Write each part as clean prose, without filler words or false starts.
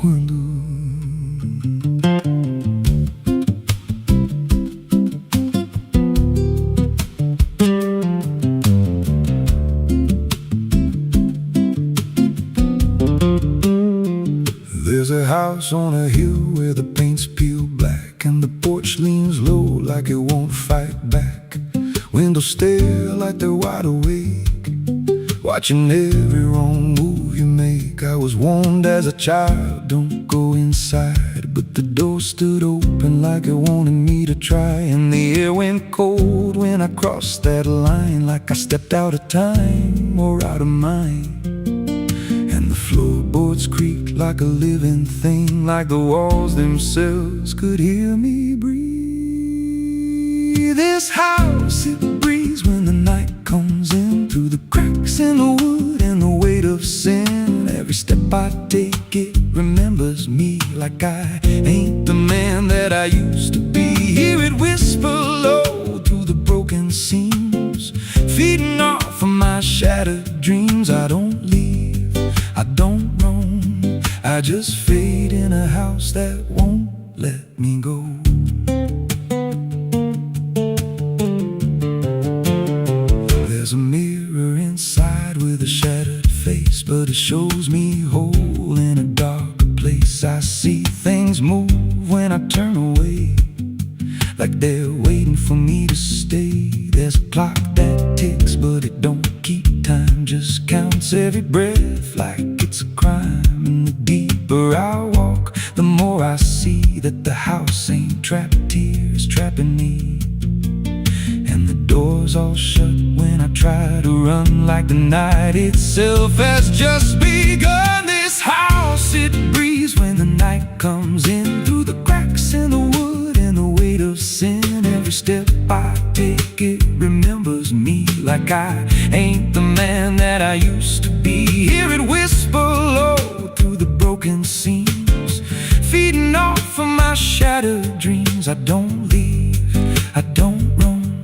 quando there's a house on a hill where the paint's peel black, and the porch leans low like it won't fight back. Windows stare like they're wide awake, watching every wrong move you make. I was warned as a child, don't go inside, but the door stood open like it wanted me to try. And the air went cold when I crossed that line, like I stepped out of time or out of mind. And the floorboards creaked like a living thing, like the walls themselves could hear me breathe. This house, it breathes when the night comes in, through the cracks in the wood and the weight of sin. Every step I take, it remembers me, like I ain't the man that I used to be. Hear it whisper low through the broken seams, feeding off of my shattered dreams. I don't leave, I don't roam, I just fade in a house that won't let me go. There's a mirror inside with a shattered face, but it shows me whole in a darker place. I see things move when I turn away, like they're waiting for me to stay. There's a clock that ticks, but it don't keep time, just counts every breath like it's a crime. And the deeper I walk, the more I see that the house ain't trapped here, it's trapping me. And the doors all shut when I try to run, like the night itself has just begun. This house, it breathes when the night comes in, through the cracks in the wood and the weight of sin. Every step I take, it remembers me, like I ain't the man that I used to be. Hear it whisper low through the broken seams, feeding off of my shattered dreams. I don't leave, I don't roam,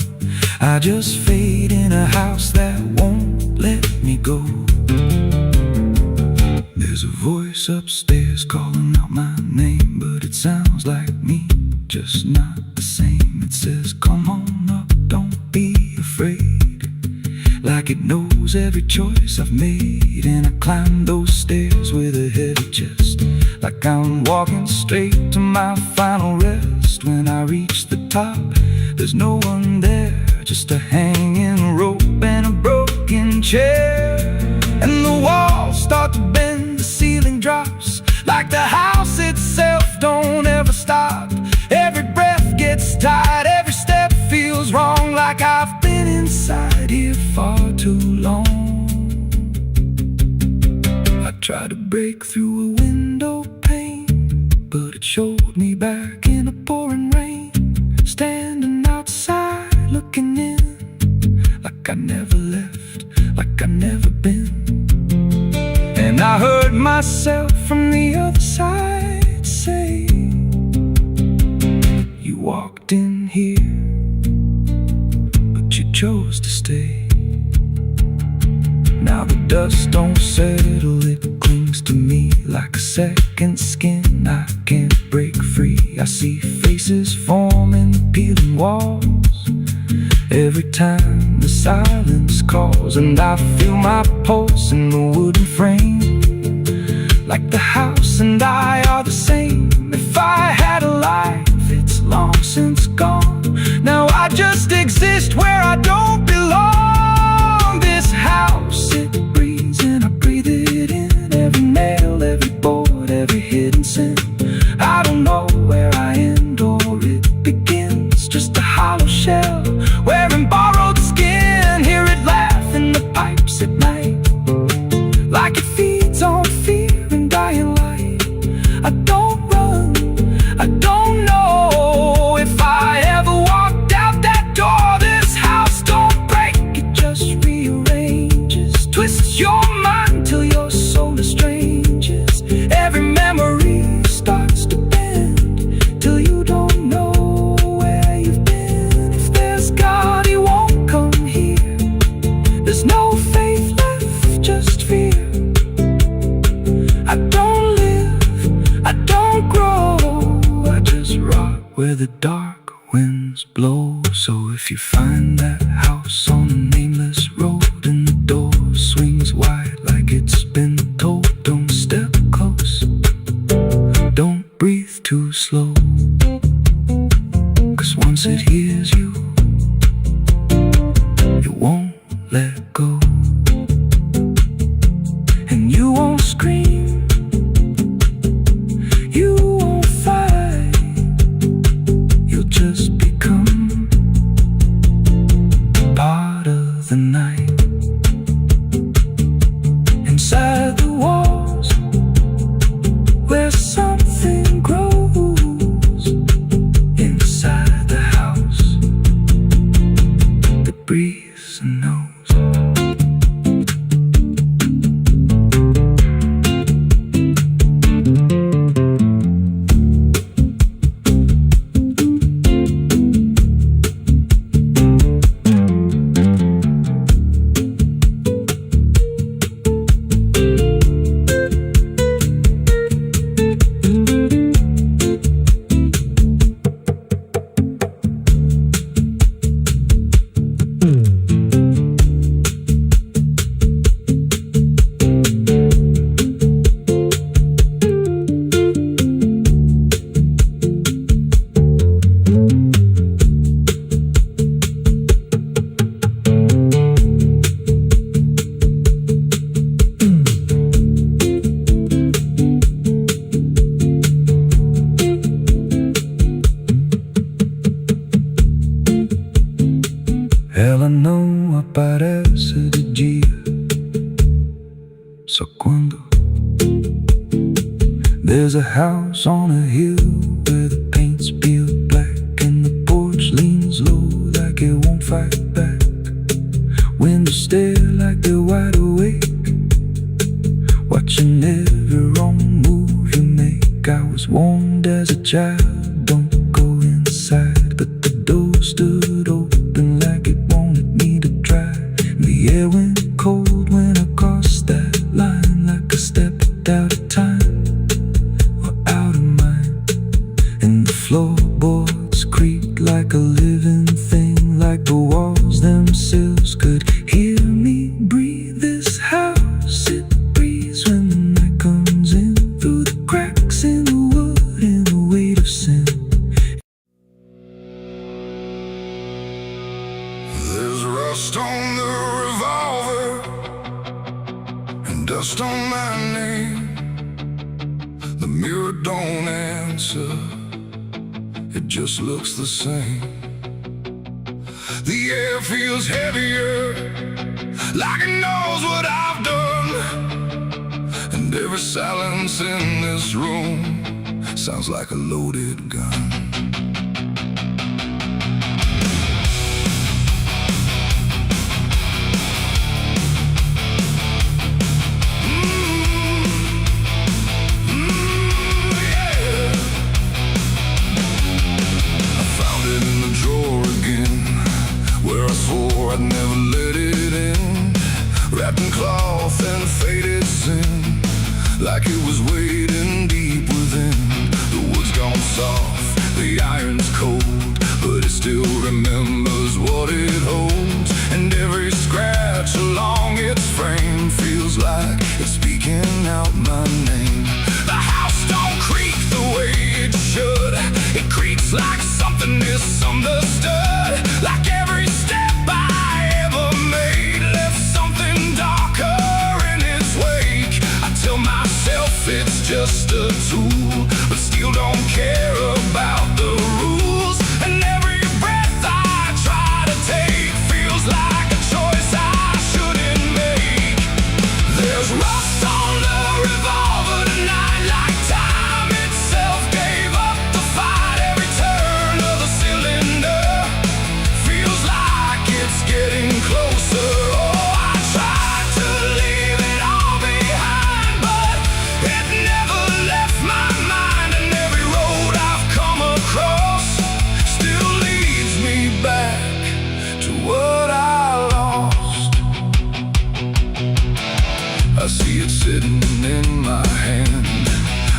I just fade in a house that won't let me go. There's a voice upstairs calling out my name, but it sounds like me, just not the same. It says, come on up, don't be afraid, like it knows every choice I've made. And I climb those stairs with a heavy chest, like I'm walking straight to my final rest. When I reach the top, there's no one there, just a hanging rope and a broken chair. And the walls start to bend, the ceiling drops, like the house itself don't ever stop. Every breath gets tight, every step feels wrong, like I've been inside here far too long. I tried to break through a window pane, but it showed me back in the pouring rain, standing outside looking in, like I never left, like I never been. And I heard myself from the other side say, you walked in here, but you chose to stay. Now the dust don't settle, it clings to me like a second skin. I can't break free. I see faces forming the peeling walls every time the silence calls. And I feel my pulse in the wooden frame, like the house and I are the same. If I had a life, it's long since gone. Now I just exist where I don't belong. This house, it breathes and I breathe it in. Every nail, every board, every hidden sin. I don't know where I end or it begins, just a hollow shell wearing borrowed skin. Hear it laugh in the pipes at night, like it feeds on fear and dying light. I don't run, I don't know if I ever walked out that door. This house don't break, it just rearranges, twists your mind till your soul estranges. Every memory starts to bend till you don't know where you've been. If there's God, he won't come here. There's no faith left, just fear. I don't live, where the dark winds blow. So if you find that house on a nameless road and the door swings wide like it's been told, don't step close, don't breathe too slow, 'cause once it hears you, it won't let go. And you won't scream, you won't fight, you'll just become part of the night. Inside the walls, where something grows, inside the house that breathes and knows. Ela não aparece de dia, só quando there's a house on a hill where the paint's peeled black and the porch leans low like it won't fight back. Windows stare like they're wide awake, watching every wrong move you make. I was warned as a child, don't go inside, but the door stood open like it wanted me to try. The air went cold when I crossed that line, like I stepped out of time or out of mind. And the floorboards creaked like a living thing, like the walls themselves could hear me breathe. This house, it breathes when the night comes in, through the cracks in the wood and the weight of sin. There's rust on the revolver and dust on my name. The mirror don't answer, it just looks the same. The air feels heavier, like it knows what I've done. And every silence in this room sounds like a loaded gun. I'd never let it in, wrapped in cloth and faded sin, like it was waiting deep within. The wood's gone soft, the iron's cold, but it still remembers what it holds. And every scratch along its frame feels like it's speaking out my name. The house don't creak the way it should, it creaks like something misunderstood, like every step I ever made left something darker in its wake. I tell myself it's just a tool, but still don't care about the rules. And every breath I try to take feels like a choice I shouldn't make. There's rust on the revolver tonight, like time itself gave up the fight. Every turn of the cylinder feels like it's getting closer. Oh, I tried to leave it all behind, but it never left my mind. And every road I've come across still leads me back to what I lost. I see it sitting in my hand,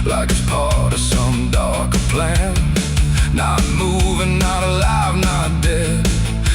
like it's part of some darker plan. Not moving, not alive, not dead,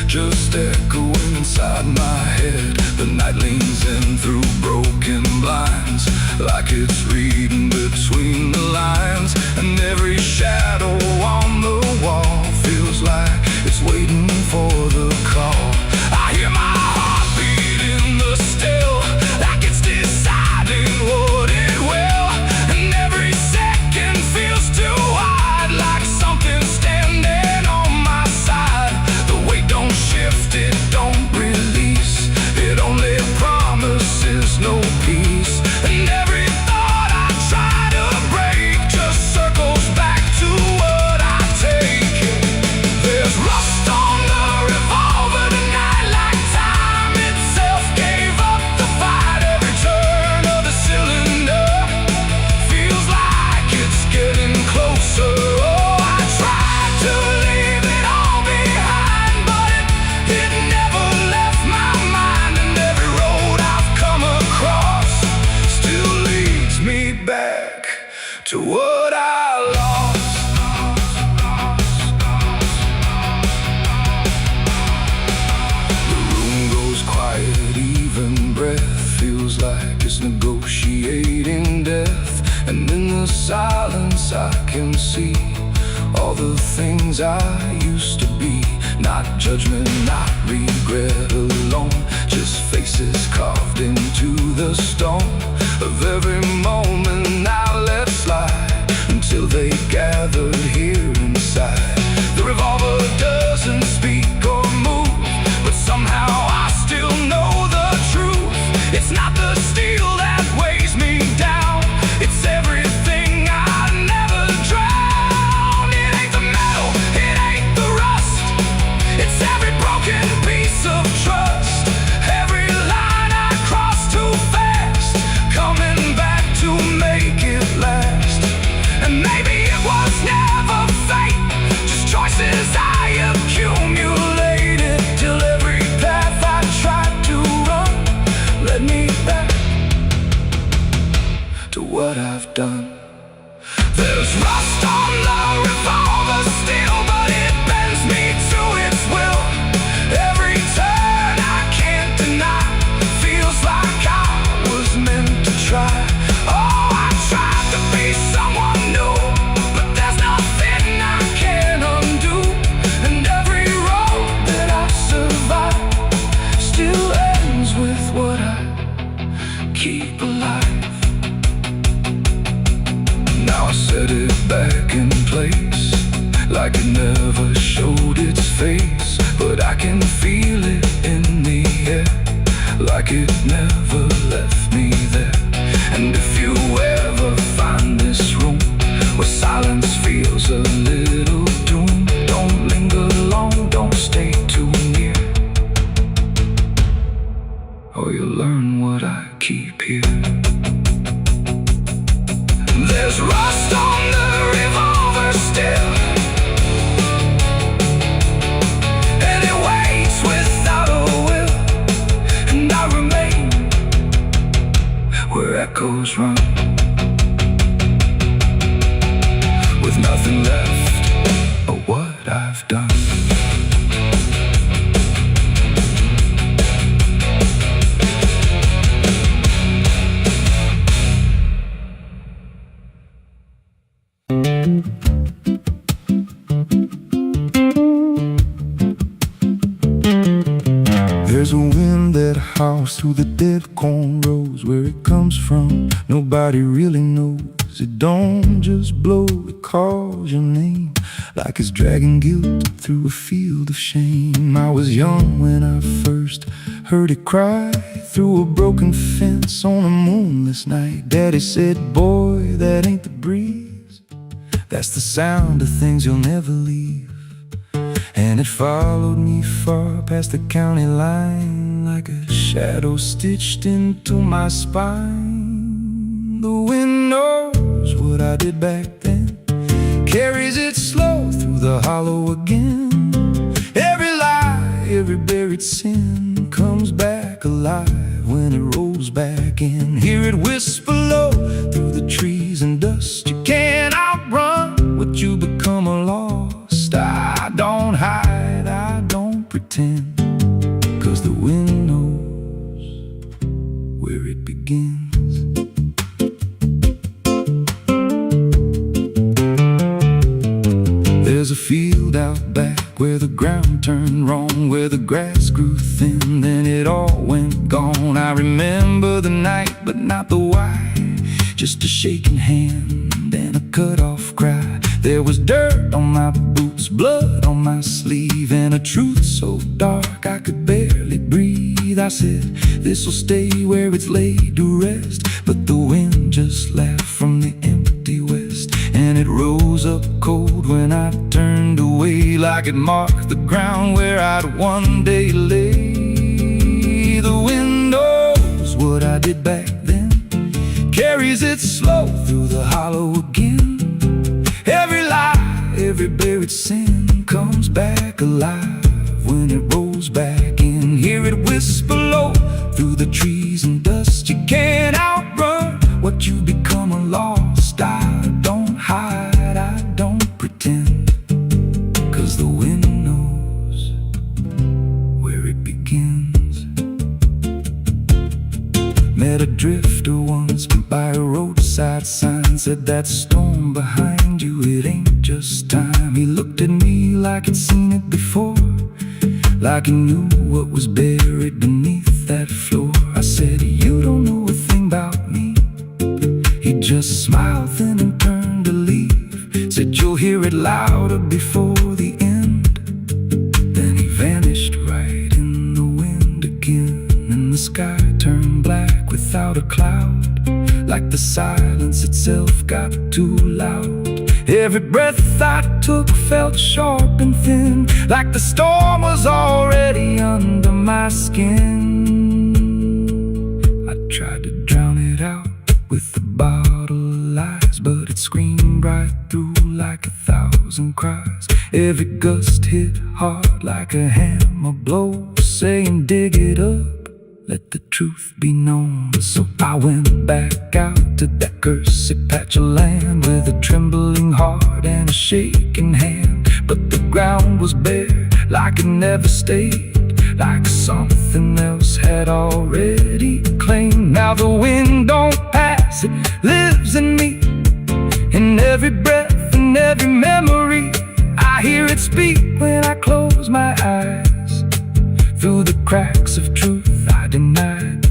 just echoing inside my head. The night leans in through broken blinds, like it's reading between the lines. And every shadow on the wall feels like it's waiting for the call. I hear my heartbeat in the still, like it's deciding what it will. And every second feels too hard, like something's standing on my side. The weight don't shift, it don't release, it only promises no peace. And every thought I try to break just circles back to what I take. There's rust on the revolver tonight, like time itself gave up the fight. Every turn of the cylinder feels like it's getting closer. Oh, I tried to leave it all behind, but it never left my mind. And every road I've come across still leads me back to what I lost. The room goes quiet, even breath feels like it's negotiating death. And in the silence I can see all the things I used to be. Not judgment, not regret alone, just faces carved into the stone of every moment I let slide, until they gathered here inside. The revolver doesn't speak or move, but somehow I still know the truth. It's not the steel that weighs me down, it's everything I never drowned. It ain't the metal, it ain't the rust, it's every broken piece of trust. Every line I cross too fast, coming back to make it last. And maybe it was never fate, just choices I accumulated, till every path I tried to run led me back to what I've done. There's rust on the revolver still, but it bends me to its will. Every turn I can't deny feels like I was meant to try. Oh, I tried to be someone new, but there's nothing I can undo. And every road that I survive still ends with what I keep alive. Now I set it back in place, like it never showed its face. But I can feel it in the air, like it never left me there. And if you ever find this room where silence feels a little doom, don't linger long, don't stay too near, or you'll learn what I keep here. There's rust on the revolver still, and it waits without a will. And I remain where echoes run, with nothing left of what I've done. There's a wind that howls through the dead corn rows. Where it comes from, nobody really knows. It don't just blow, it calls your name, like it's dragging guilt through a field of shame. I was young when I first heard it cry through a broken fence on a moonless night. Daddy said, boy, that ain't the breeze, that's the sound of things you'll never leave. And it followed me far past the county line, like a shadow stitched into my spine. The wind knows what I did back then, carries it slow through the hollow again. Every lie, every buried sin comes back alive when it rolls back in. Hear it whisper low through the trees and dust. You can't outrun what you become or lost. field out back where the ground turned wrong, where the grass grew thin, then it all went gone. I remember the night, but not the why. Just a shaking hand and a cut-off cry. There was dirt on my boots, blood on my sleeve, and a truth so dark I could barely breathe. I said, this'll stay where it's laid to rest. But the wind just laughed from the empty west, and it rose up cold when I turned away, like it marked the ground where I'd one day lay. The wind knows what I did back then, carries it slow through the hollow again. Every lie, every buried sin comes back alive when it rolls back in. Hear it whisper low through the trees and dust. You can't outrun what you become a lost. I don't hide, I don't pretend, 'cause the wind knows where it begins. Met a drifter once by a roadside sign, said that storm behind you, it ain't just time. He looked at me like he'd seen it before, like he knew what was buried beneath that floor. I said, you don't know a thing about me. He just smiled then and turned to leave, said, you'll hear it louder before the end. Then he vanished right in the wind again, and the sky turned black without a cloud, like the silence itself got too loud. Every breath I took felt sharp and thin, like the storm was already under my skin. I tried to drown it out with a bottle of lies, but it screamed right through like 1,000 cries. Every gust hit hard like a hammer blow, saying dig it up, let the truth be known. So I went back out to that cursed patch of land with a trembling heart and a shaking hand. But the ground was bare, like it never stayed, like something else had already claimed. Now the wind don't pass, it lives in me, in every breath and every memory. I hear it speak when I close my eyes, through the cracks of truth I denied.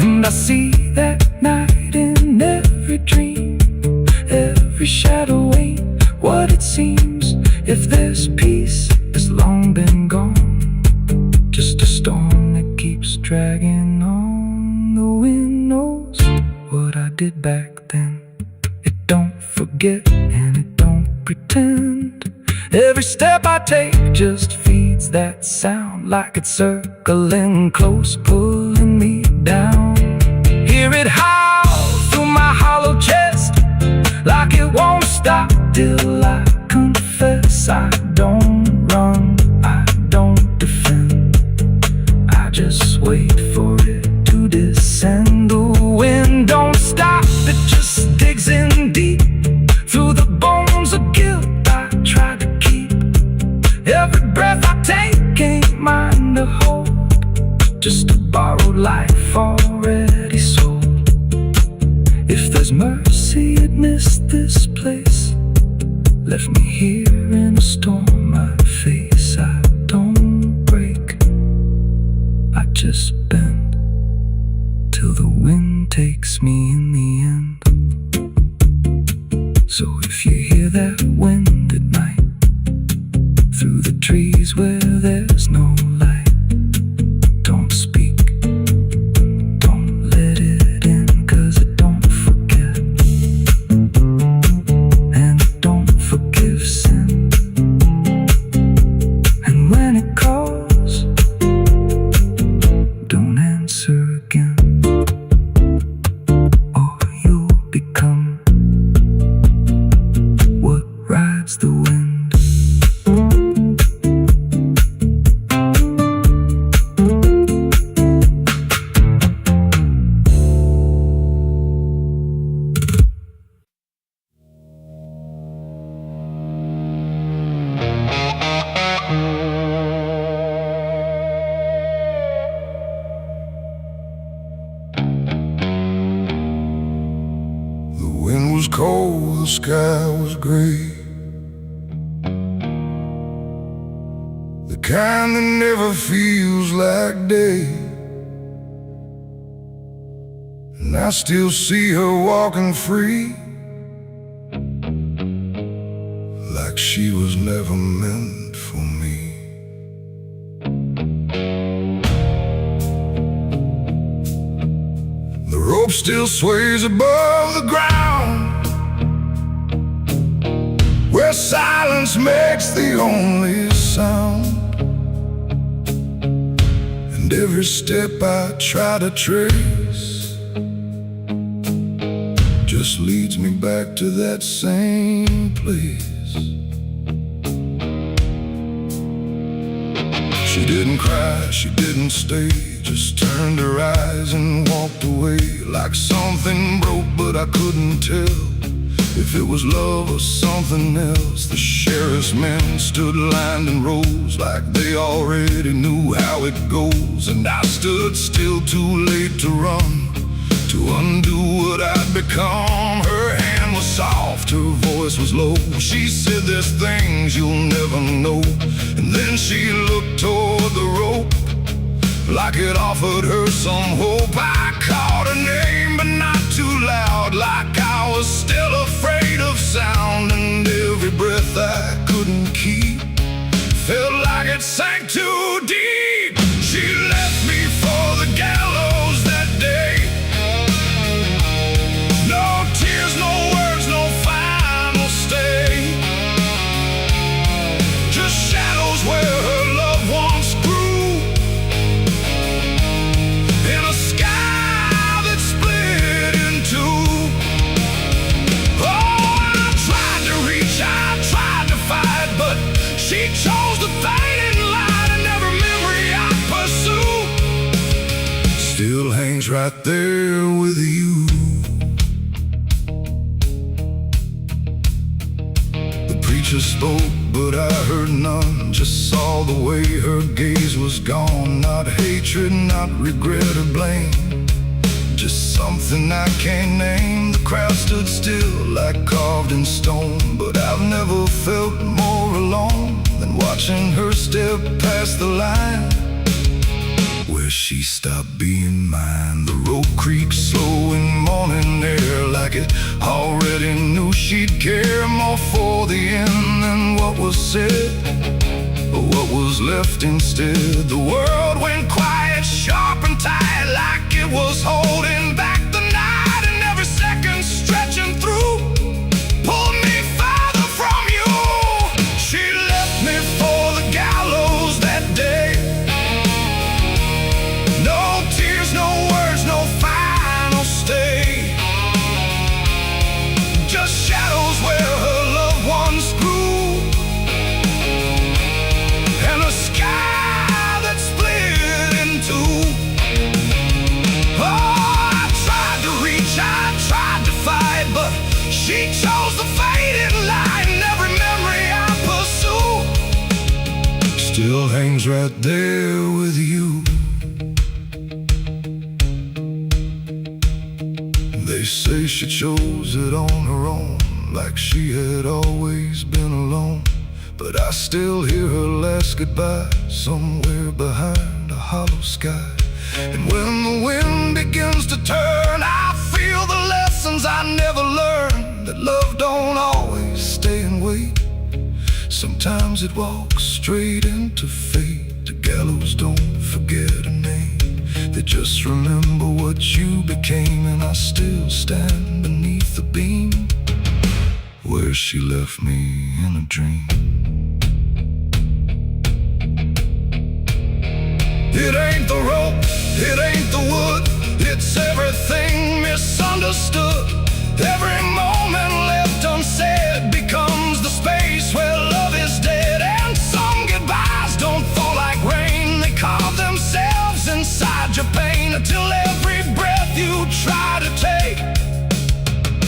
And I see that night in every dream, every shadow ain't what it seems. If there's peace, it's long been gone, just a storm that keeps dragging on. The wind knows what I did back then. It don't forget and it don't pretend. Every step I take just feeds that sound, like it's circling close, pulling me down. Hear it howl through my hollow chest, like it won't stop till I confess. I don't run, I don't defend, I just wait for it to descend. The wind don't stop, it just digs in deep, through the bones of guilt I try to keep. Every breath I take ain't mine to hold, just a borrowed life already sold. If there's mercy, it missed this place, left me here in a storm I face. I don't break, I just bend, till the wind takes me in the end. So if you hear that wind at night, through the trees where there's no light, don't speak, don't let it in, 'cause it don't forget, and it don't forgive sin. And when it calls, don't answer again, or you'll become what rides the wind. The wind was cold, the sky was gray, kind that never feels like day. And I still see her walking free, like she was never meant for me. The rope still sways above the ground, where silence makes the only sound. And every step I try to trace just leads me back to that same place. She didn't cry, she didn't stay, just turned her eyes and walked away, like something broke but I couldn't tell if it was love or something else. The sheriff's men stood lined in rows, like they already knew how it goes. And I stood still, too late to run, to undo what I'd become. Her hand was soft, her voice was low. She said, "There's things you'll never know." And then she looked toward the rope, like it offered her some hope. I called her name, but not too loud, like I was still afraid of sound. And every breath I couldn't keep felt like it sank too deep. She left me for the gallows that day. No tears, no words, no final stay, just shadows where her loved ones grew, in a sky that split in two. Oh, I tried to reach, I tried to fight, but she chose the fading light, and every memory I pursue still hangs right there with you. The preacher spoke, but I heard none, just saw the way her gaze was gone. Not hatred, not regret or blame, just something I can't name. The crowd stood still, like carved in stone, but I've never felt more alone than watching her step past the line, where she stopped being mine. The rope creaks slow in morning air, like it already knew she'd care more for the end than what was said, or what was left instead. The world went quiet, sharp and tight, like it was holding back the night, and every second stretching through pulled me farther from you. She left me for the gallows that day. No tears, no words, no final stay, just shadows where her loved ones grew, and a sky that split in two. Oh, I tried to reach, I tried to fight, but she chose the faded light, and every memory I pursue still hangs right there with you. They say she chose it on her own, like she had always been alone. But I still hear her last goodbye somewhere behind a hollow sky. And when the wind begins to turn, I feel the lessons I never learned, that love don't always stay and wait. Sometimes it walks straight into fate. The gallows don't forget a name, they just remember what you became. And I still stand beneath the beam where she left me in a dream. It ain't the rope, it ain't the wood, it's everything misunderstood. Every moment left unsaid becomes the space where love is dead. And some goodbyes don't fall like rain, they carve themselves inside your pain, until every breath you try to take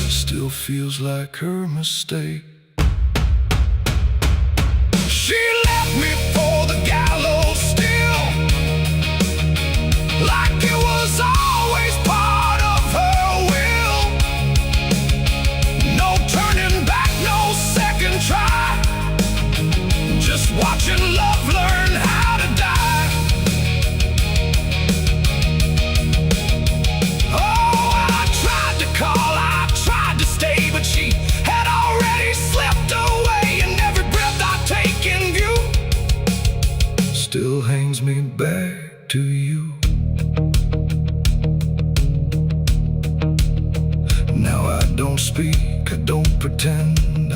still feels like her mistake. She left me for the gallows still, like it was always part of her will. No turning back, no second try, just watching love learn how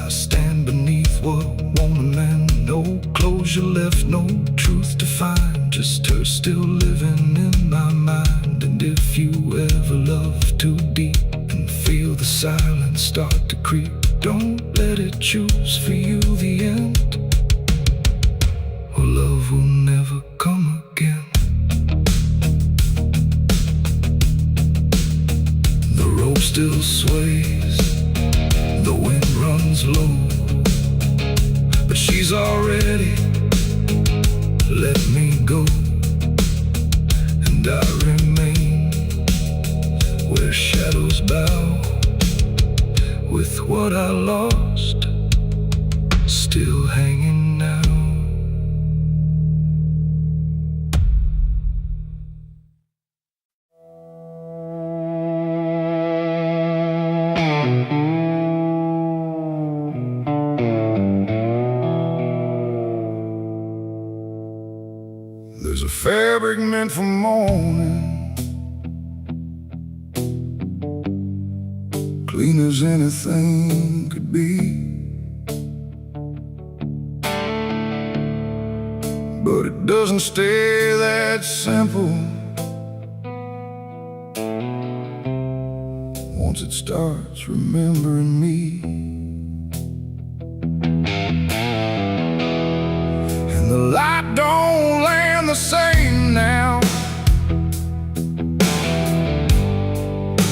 I stand beneath what won't amend. No closure left, no truth to find, just her still living in my mind. And if you ever love too deep and feel the silence start to creep, don't let it choose for you the end, or love will never come again. The rope still sways, the wind runs low, but she's already let me go. And I remain where shadows bow, with what I lost still hanging now. There's a fabric meant for mourning, clean as anything could be, but it doesn't stay that simple. Once it starts remembering me, and the light don't land the same now,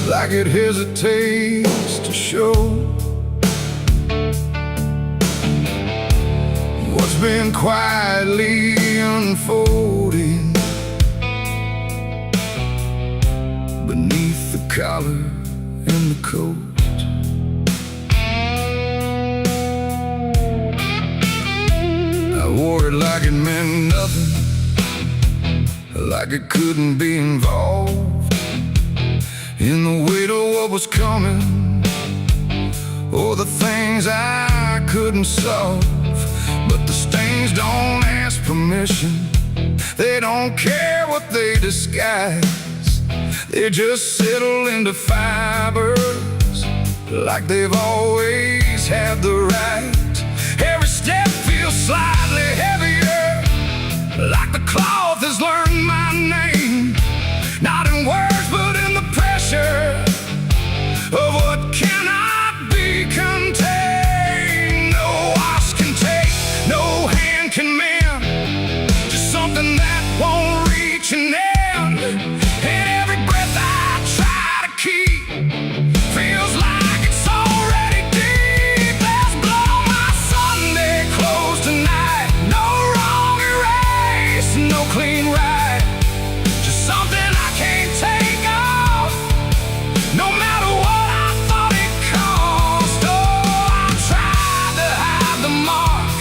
like it hesitates to show what's been quietly unfolding beneath the collar and the coat. I wore it like it meant nothing, like it couldn't be involved in the weight of what was coming, or the things I couldn't solve. But the stains don't ask permission, they don't care what they disguise, they just settle into fibers like they've always had the right. Every step feels slightly heavier, like the cloth has learned my name, not in words but in the pressure of what cannot be contained. No wash can take, no hand can mend, just something that won't reach an end. And every breath I try to keep feels like it's already deep. There's blood on my Sunday clothes tonight, no wrong erase, no clean right, just something I can't take off, no matter what I thought it cost. Oh, I tried to hide the mark,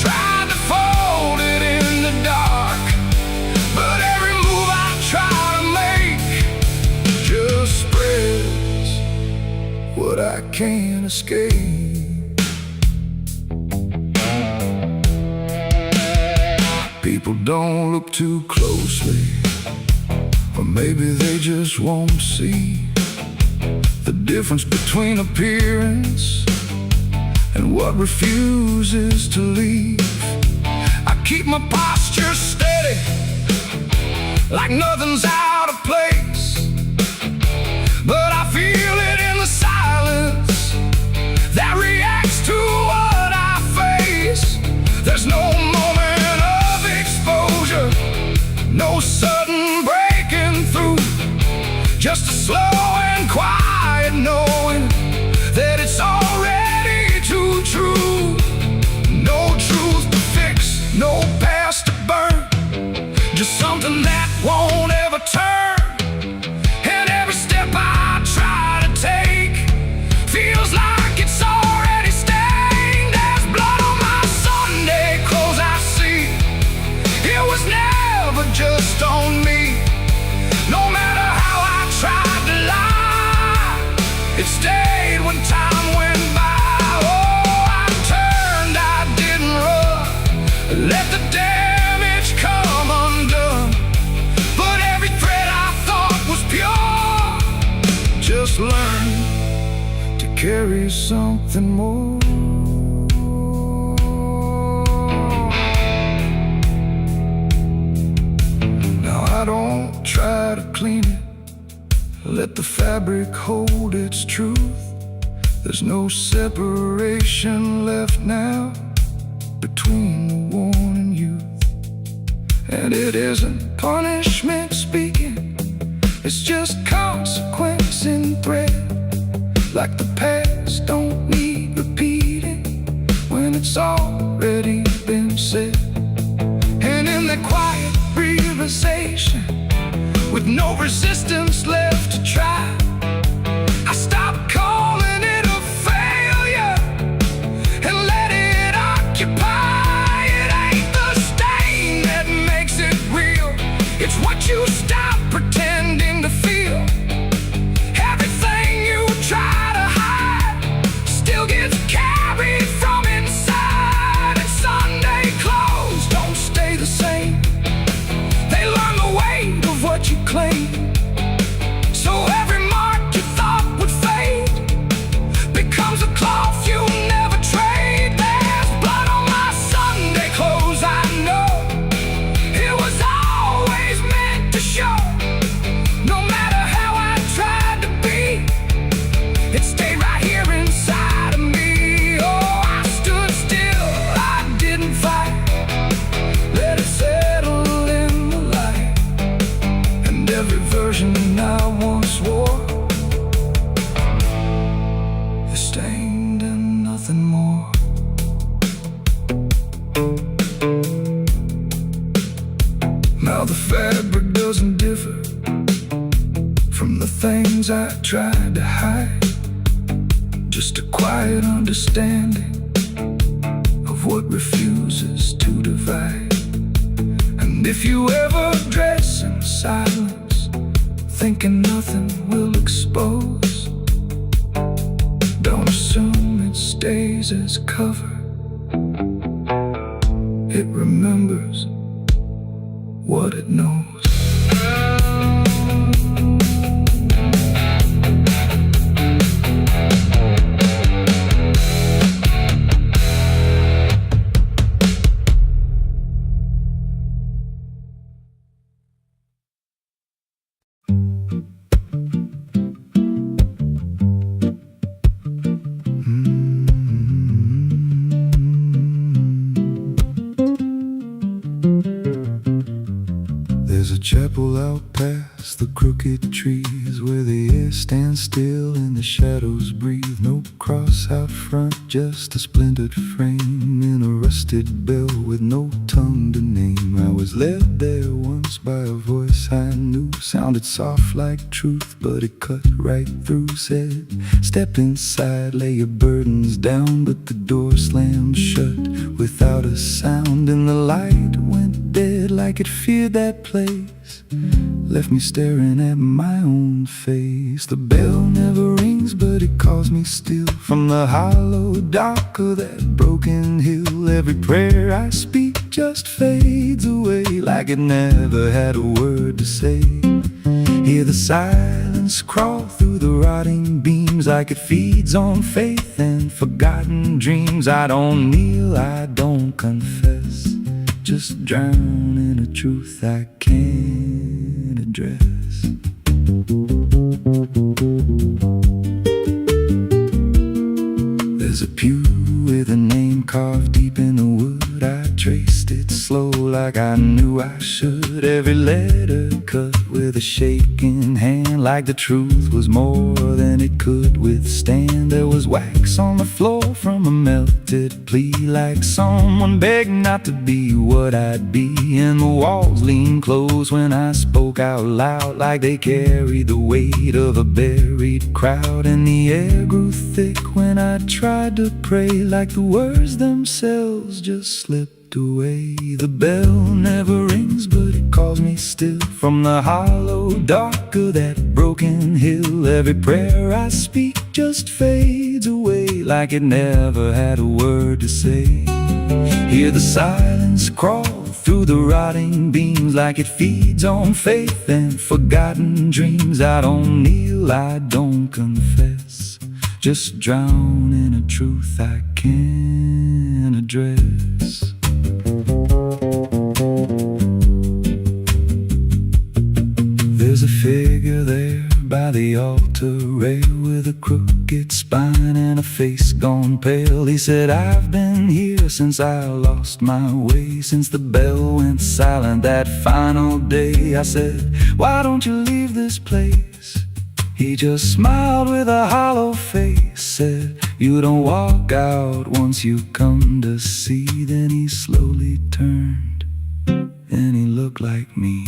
tried to fold it in the dark, but every move I try to make just spreads what I can't escape. People don't look too closely, or maybe they just won't see the difference between appearance and what refuses to leave. I keep my posture steady, like nothing's out of place, but I feel it in the silence that reacts to what I face. There's no moment of exposure, no sudden breaking through, just a slow and quiet knowing that it's already too true. No truth to fix, no past to burn, just something that won't ever turn. And every step I try to take feels like it's already stained. There's blood on my Sunday clothes, I see it was never just on me. No matter how I tried to lie, it stayed when time went by. Oh, I turned, I didn't run, let the damage come undone, but every thread I thought was pure just learned to carry something more. Let the fabric hold its truth. There's no separation left now between the worn and youth. And it isn't punishment speaking, it's just consequence in thread. Like the past don't need repeating when it's already been said. And in that quiet realization, with no resistance left to try, I stopped calling it a failure and let it occupy. It ain't the stain that makes it real, it's what you stop pretending to feel. Everything you try to hide still gets carried from inside. And Sunday clothes don't stay the same, they learn the weight of what you claim. So every mark you thought would fade becomes a cloth you never trade. There's blood on my Sunday clothes, I know. It was always meant to show. No matter how I tried to be, it stayed right here inside of me. Oh, I stood still, I didn't fight, let it settle in the light. And every version I once wore is stained and nothing more. Now the fabric doesn't differ from the things I tried to hide, just a quiet understanding of what refuses to divide. And if you ever dress in silence, thinking nothing will expose, don't assume it stays as cover. It remembers what it knows. There's a chapel out past the crooked trees, where the air stands still and the shadows breathe. No cross out front, just a splintered frame in a rusted bell with no tongue to name. I was led there once by a voice I knew, sounded soft like truth, but it cut right through. Said, step inside, lay your burdens down, but the door slammed shut without a sound. And the light went dead like it feared that place, left me staring at my own face. The bell never rings, but it calls me still from the hollow dark of that broken hill. Every prayer I speak just fades away like it never had a word to say. Hear the silence crawl through the rotting beams like it feeds on faith and forgotten dreams. I don't kneel, I don't confess, just drown in a truth I can't address. There's a pew with a name carved deep in the wood. I traced it slow like I knew I should. Every letter cut with a shaking hand, like the truth was more than it could withstand. There was wax on the floor from a melted plea, like someone begged not to be what I'd be. And the walls leaned close when I spoke out loud, like they carried the weight of a buried crowd. And the air grew thick when I tried to pray, like the words themselves just slipped away. The bell never rings, but it calls me still from the hollow dark of that broken hill. Every prayer I speak just fades away like it never had a word to say. Hear the silence crawl through the rotting beams like it feeds on faith and forgotten dreams. I don't kneel, I don't confess, just drown in a truth I can't address. There's a figure there by the pale. He said, I've been here since I lost my way, since the bell went silent that final day. I said, why don't you leave this place? He just smiled with a hollow face, said, you don't walk out once you come to see. Then he slowly turned and he looked like me.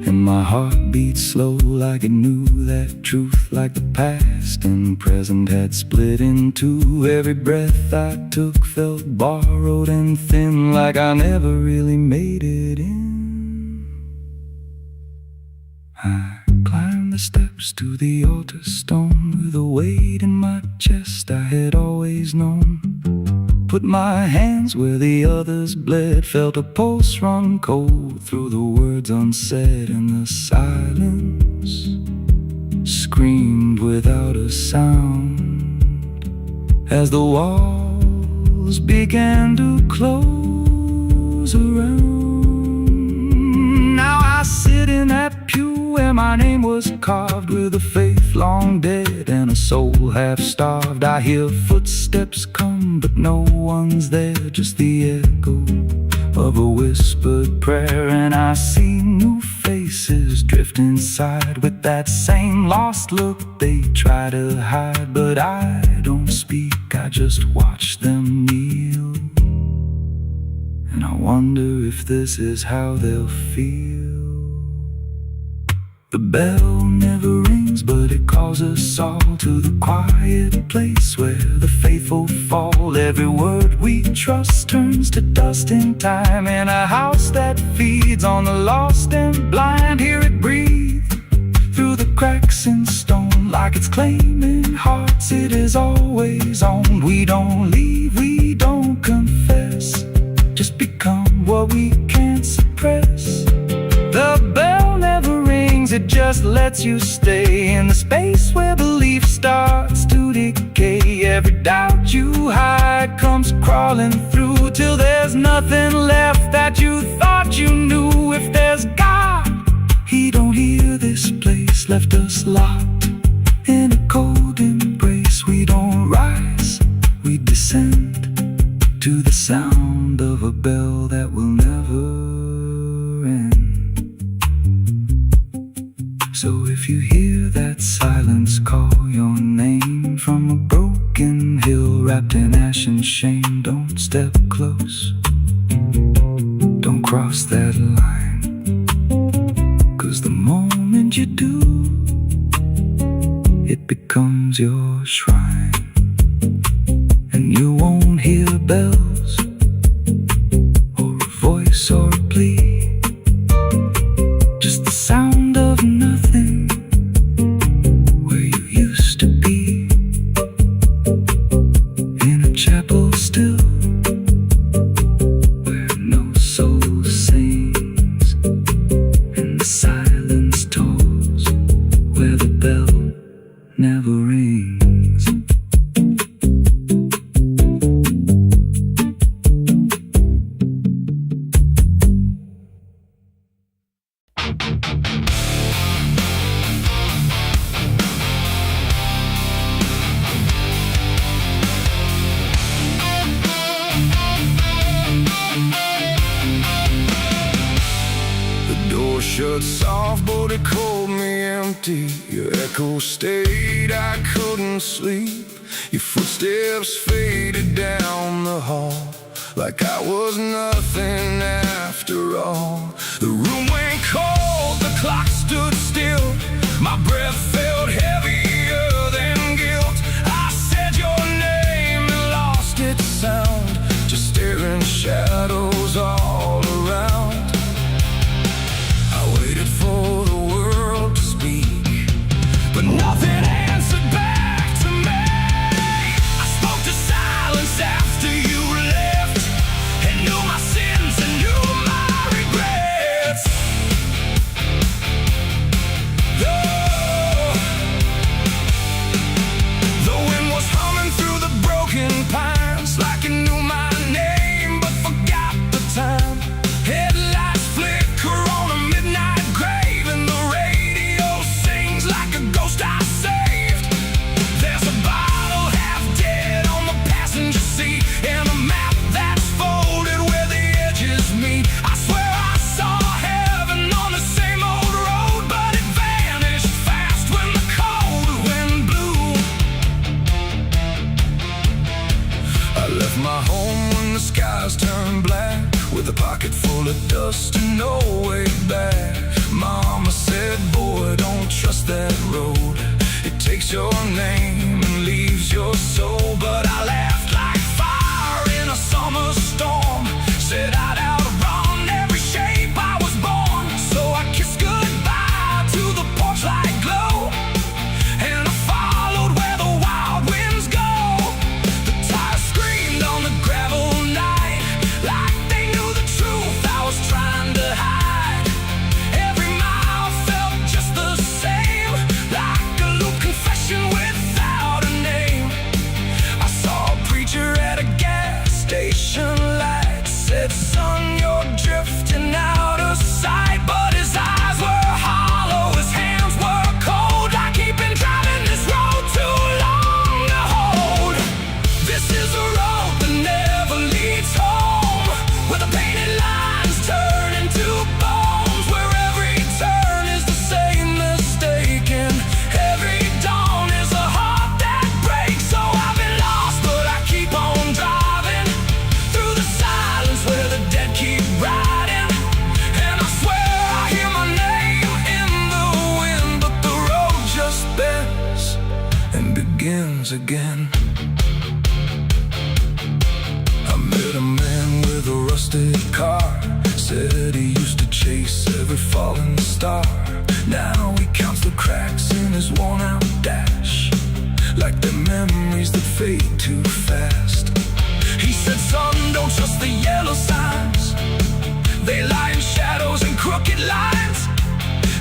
And my heart beat slow like it knew that truth, like the past and present had split in two. Every breath I took felt borrowed and thin, like I never really made it in. I climbed the steps to the altar stone with a weight in my chest I had always known. Put my hands where the others bled, felt a pulse run cold through the words unsaid, and the silence screamed without a sound as the walls began to close around. Now I sit in that pew where my name was carved, with a faith long dead and a soul half starved. I hear footsteps come, but no one's there, just the echo of a whispered prayer. And I see new faces drift inside with that same lost look they try to hide. But I don't speak, I just watch them kneel, and I wonder if this is how they'll feel. The bell never rings, but it calls us all to the quiet place where the faithful fall. Every word we trust turns to dust in time, in a house that feeds on the lost and blind. Hear it breathe through the cracks in stone, like it's claiming hearts it is always on. We don't leave, we don't confess, just become what we can't suppress. The bell never rings, it just lets you stay in the space where belief starts to decay. Every doubt you hide comes crawling through, till there's nothing left that you thought you knew. If there's God, He don't hear this place, left us locked in a cold embrace. We don't rise, we descend to the sound of a bell that will never end. So if you hear that silence call your name from a broken hill wrapped in ash and shame, don't step close, don't cross that line, 'cause the moment you do, it becomes your shrine. And you won't hear bells or a voice or a plea, just the sound of nothing where you used to be, in a chapel still where no soul sings, and the silence tolls where the bell never rings. Shut soft, but it called me empty. Your echo stayed, I couldn't sleep. Your footsteps faded down the hall, like I was nothing after all. The room went cold, the clock stood still. My breath felt heavier than guilt. I said your name and lost its sound, just staring shadows all around. For the world to speak, but nothing answered back to me. I spoke to silence after you left, and knew my sins and knew my regrets. Oh, my home when the skies turn black, with a pocket full of dust and no way back. Mama said, boy, don't trust that road. It takes your name and leaves your soul. But I laughed like fire in a summer storm, said I'd outrun every shape I was born. So I kissed goodbye to the porch light glow, and I followed where the wild winds go. The tires screamed on the gravel night, like they knew the truth I was trying to hide. Every mile felt just the same, like a loop confession without a name. I saw a preacher at a gas station light, said, son, you're drifting out of sight. But his eyes were hollow, his hands were cold, like he'd been driving this road too long to hold. This is a road that never leads home, where the painted lines turn into bones, where every turn is the same mistake, and every dawn is a heart that breaks. So I've been lost, but I keep on driving through the silence where the dead keep riding. And I swear I hear my name in the wind, but the road just bends and begins again. I met a man with a rusted car, said he used to chase every falling star. Now he counts the cracks in his worn-out dash, like they're memories that fade too fast. He said, son, don't trust the yellow signs, they lie in shadows and crooked lines.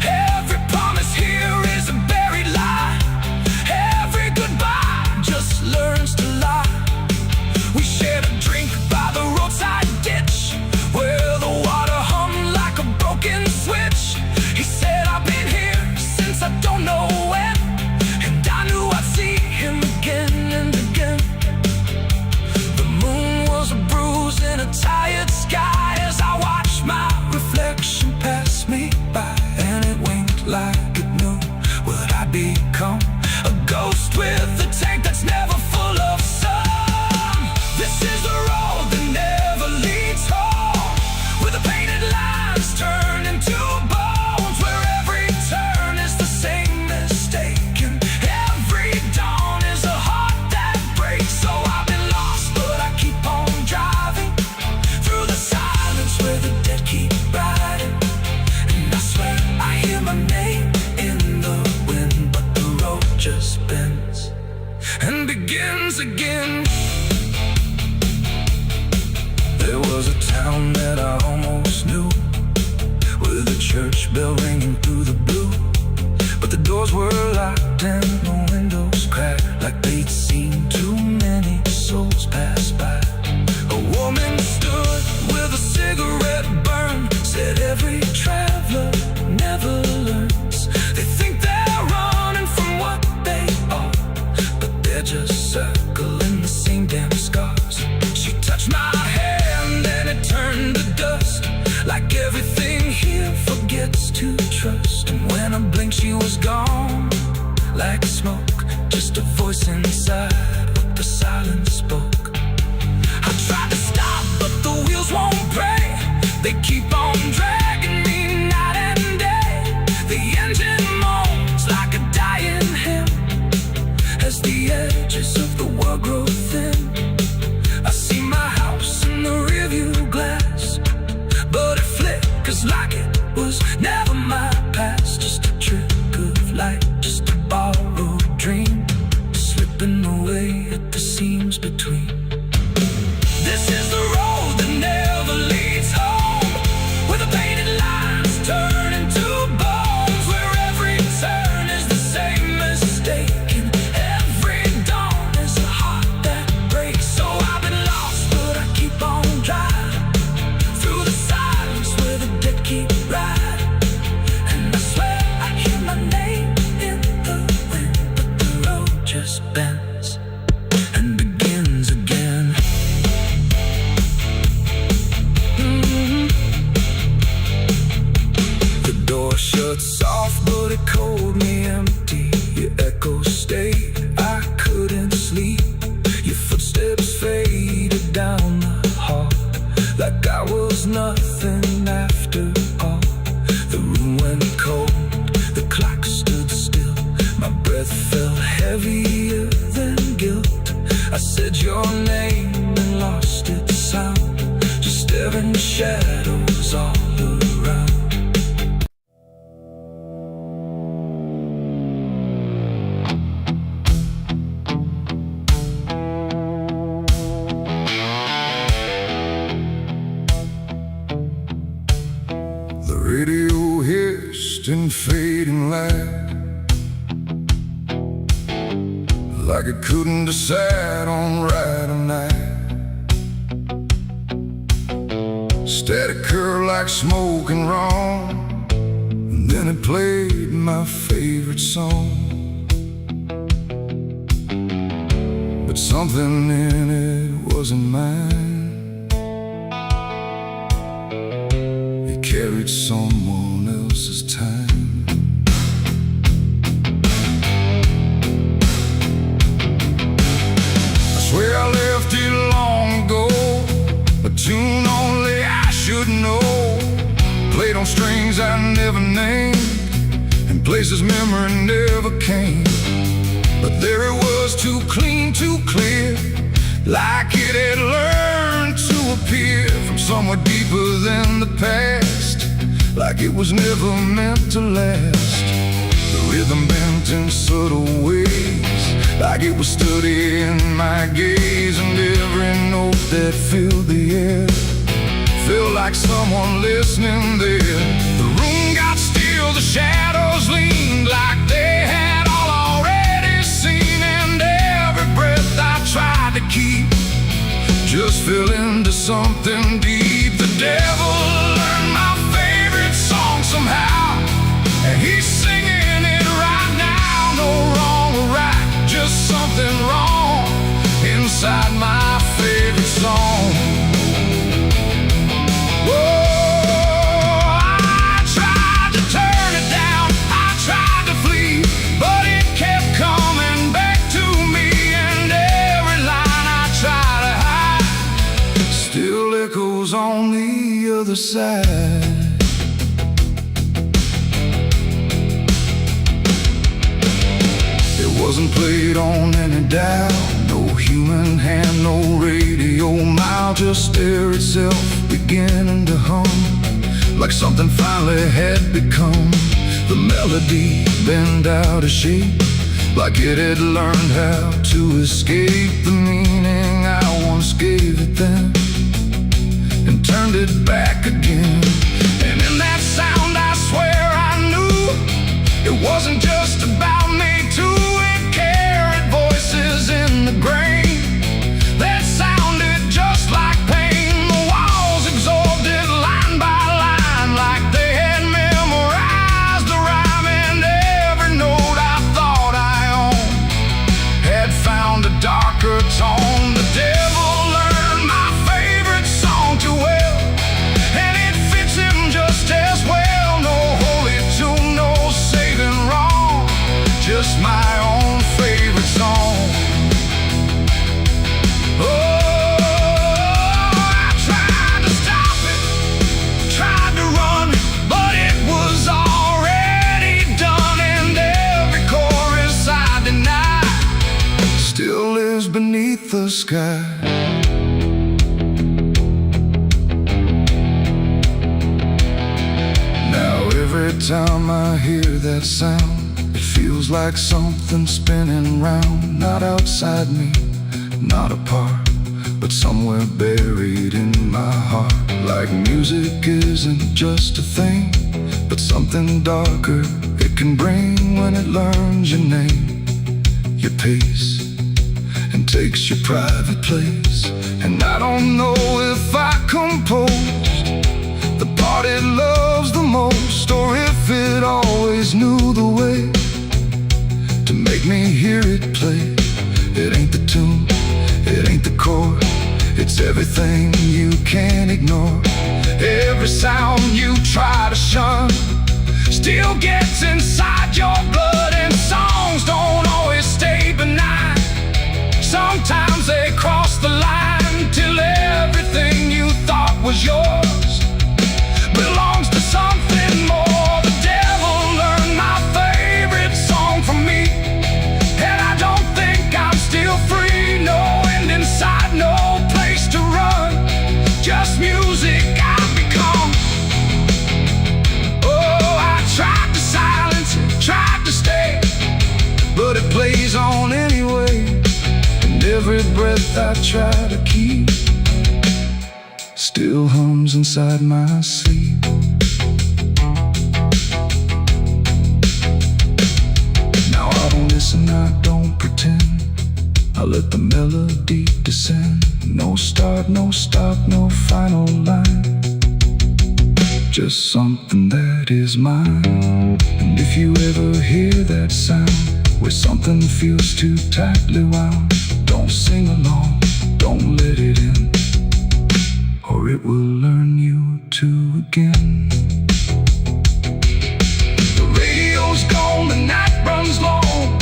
Every promise here is a buried lie, every goodbye just learns to lie. We shared a drink by the roadside ditch, where the water hummed like a broken switch. He said, I've been here since I don't know when, and I knew I'd see him again and again. The moon was a bruise in a tired sky, as I watched my reflection pass me by, and it winked like it knew what I'd become, a ghost with a tank that's never full of sun. This is the road that never leads home, where the painted lines turn into bones, where every turn is the same mistake, and every dawn is a heart that breaks. So I've been lost, but I keep on driving through the silence where the dead keep riding. And I swear I hear my name in the wind, but the road just bends and begins again. There was a town that I almost knew, with a church bell ringing through the blue, but the doors were locked and the windows cracked, like they'd seen too many souls pass by. A woman stood with a cigarette burn, said every traveler never learns. They think they're running from what they are, but they're just circling the same damn scars. She touched my hand and it turned to dust, like everything here forgets to trust. And when I blinked she was gone, like smoke, just a voice inside what the silence spoke. I tried to stop but the wheels won't break, they keep on dragging me night and day. The engine moans like a dying hymn, as the edges of the world grow thin. I see my house in the rearview glass, but it flickers like it was never my past. Just a trick of light, just a borrowed dream, slipping away at the seams between. This is the road that never leads home, where the painted lines turn into bones, where every turn is the same mistake, and every dawn is a heart that breaks. So I've been lost, but I keep on driving through the silence where the dead keep riding. And I swear I hear my name in the wind, but the road just bends and begins again. I said your name and lost its sound, just staring shadows all around. The radio hissed in fading light, like it couldn't decide on right or night. Static curl like smoke and wrong, and then it played my favorite song. But something in it wasn't mine. It carried someone else's time. Swear I left it long ago, a tune only I should know. Played on strings I never named, and places memory never came. But there it was, too clean, too clear, like it had learned to appear from somewhere deeper than the past, like it was never meant to last. The rhythm bent in subtle ways, like it was studying my gaze, and every note that filled the air felt like someone listening there. The room got still, the shadows leaned like they had all already seen, and every breath I tried to keep just fell into something deep. The devil learned my favorite song somehow, and he's singing it right now. No wrong or right, just something wrong inside my favorite song. Whoa, I tried to turn it down, I tried to flee, but it kept coming back to me, and every line I try to hide still echoes on the other side. Wasn't played on any dial, no human hand, no radio mile, just air itself beginning to hum, like something finally had become. The melody bent out of shape, like it had learned how to escape the meaning I once gave it then, and turned it back again. And in that sound I swear I knew it wasn't just about me too. In the grain that sounded just like pain, the walls absorbed it line by line, like they had memorized the rhyme, and every note I thought I owned had found a darker tone. The devil learned my favorite song too well, and it fits him just as well. No holy tune, no saving wrong, just my own favorite song. Beneath the sky. Now every time I hear that sound, it feels like something spinning round, not outside me, not apart, but somewhere buried in my heart. Like music isn't just a thing, but something darker it can bring when it learns your name, your pace, and takes your private place. And I don't know if I composed the part it loves the most, or if it always knew the way to make me hear it play. It ain't the tune, it ain't the chord, it's everything you can't ignore. Every sound you try to shun still gets inside your blood, and songs don't always stay benign. Sometimes they cross the line till everything you thought was yours belongs to something more. The devil learned my favorite song from me, and I don't think I'm still free. No, breath I try to keep still hums inside my sleep. Now I don't listen, I don't pretend, I let the melody descend. No start, no stop, no final line, just something that is mine. And if you ever hear that sound, where something feels too tightly wound, don't sing along, don't let it in, or it will learn you to again. The radio's gone, the night runs long,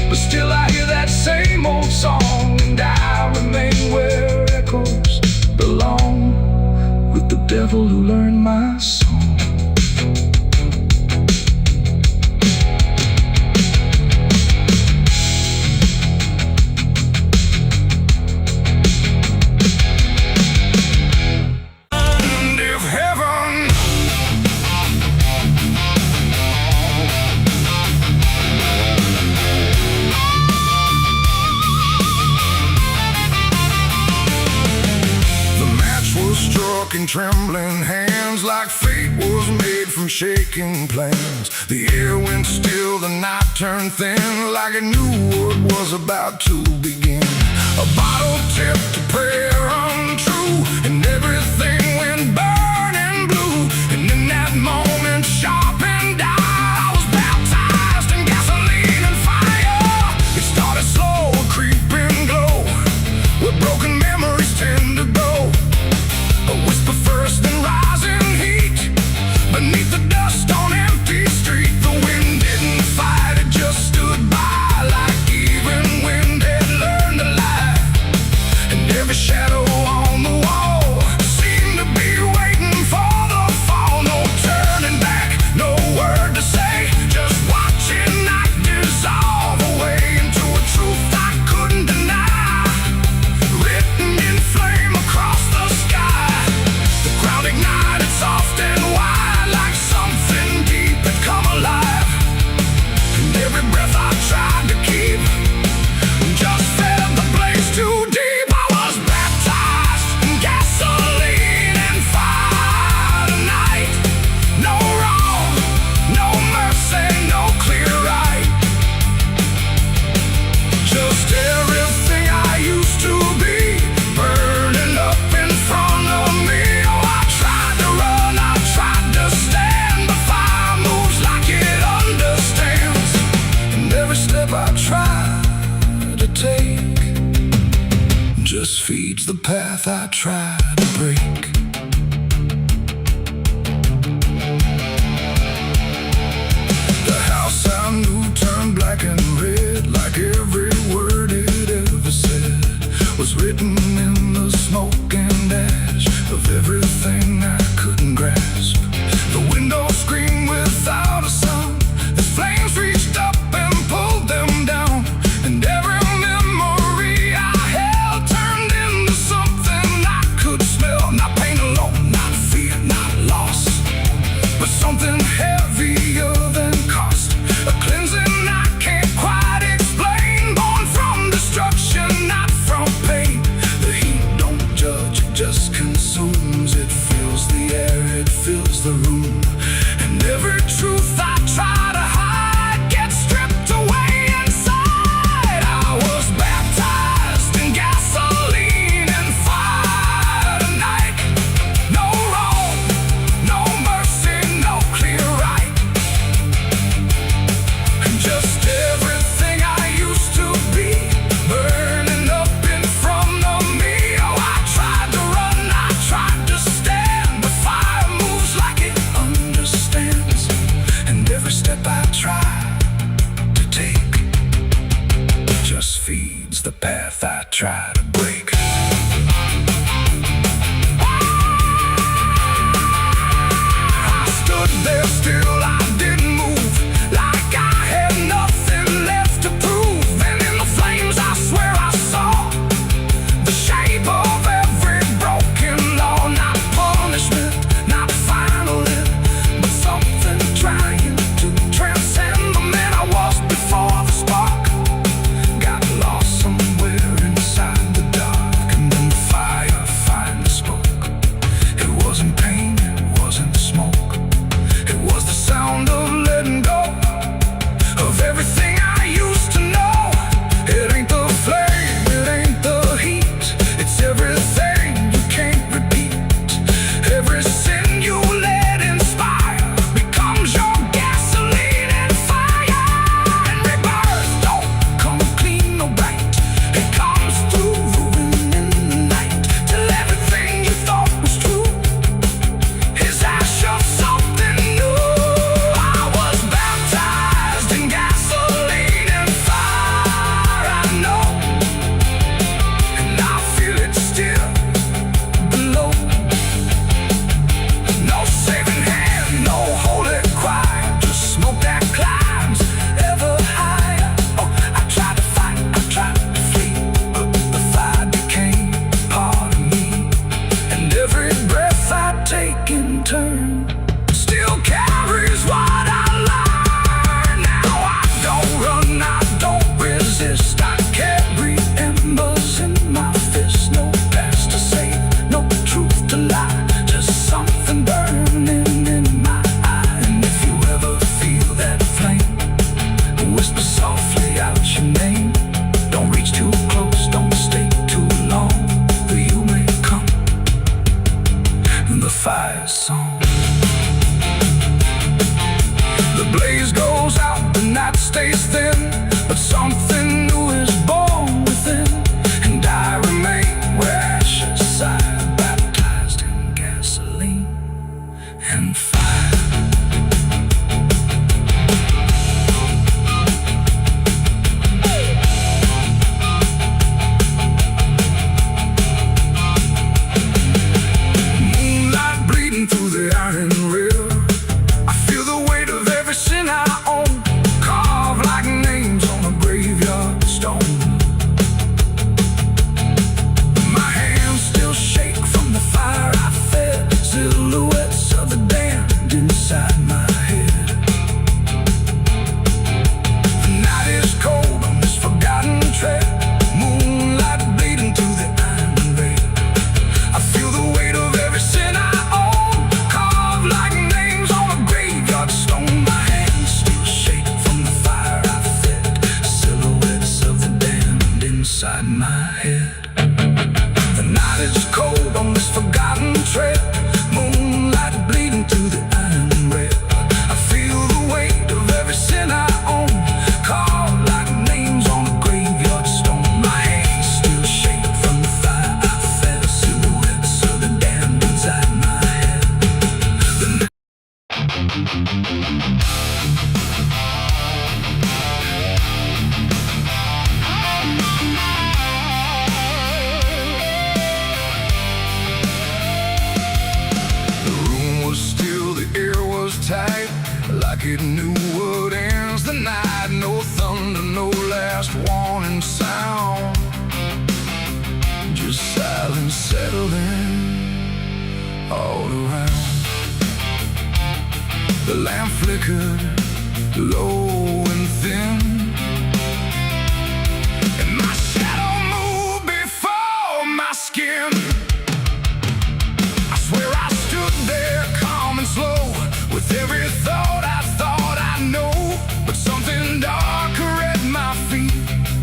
but still I hear that same old song. And I remain where echoes belong, with the devil who learned my song. In trembling hands, like fate was made from shaking plans. The air went still, the night turned thin, like it knew what was about to begin. A bottle tipped, a prayer untrue, and everything went burning blue. And in that moment, sharp and dire, I was baptized in gasoline and fire. It started slow, a creeping glow, where broken memories tend to go. A whisper first, then rising heat beneath the dust on empty street. The wind didn't fight, it just stood by, like even wind had learned to lie. And every shadow on the wall seemed to be waiting for the fall. No turning back, no word to say, just watching night dissolve away into a truth I couldn't deny, written in flame across the sky. The ground ignited soft and wide, like something deep had come alive. And every breath I tried to keep just fed the blaze too deep. I was baptized in gasoline and fire tonight. No wrong, no mercy, no clear right, just everything I used to be burning up in front of me. Oh, I tried to run, I tried to stand, but fire moves like it understands. And every step I try to take just feeds the path I try to break. The house I knew turned black and red, like every word it ever said was written in the smoke and ash of everything I couldn't grasp. The window screamed without a sound as flames reached up and pulled them down. And every memory I held turned into something I could smell. Not pain alone, not fear, not loss, but something heavier than cost. A cleansing I can't quite explain, born from destruction, not from pain. The heat don't judge, it just consumes. It fills the air, it fills the room. And every truth I try to hide gets stripped away inside. I was baptized in gasoline and fire tonight. No wrong, no mercy, no clear right, just everything I used to be burning up in front of me. Oh, I tried to run, I tried to stand, but fire moves like it understands. And every step I try to take just feeds the path I try to break. I stood there still, I didn't move, like I had nothing left to prove. And in the flames I swear I saw the shape of every broken law. Not punishment, not final end, but something trying to transcend the man I was before the spark got lost somewhere inside the it knew what ends the night. No thunder, no last warning sound, just silence settling all around. The lamp flickered low and thin, and my shadow moved before my skin. I swear I stood there calm and slow, with every thought I know. But something darker at my feet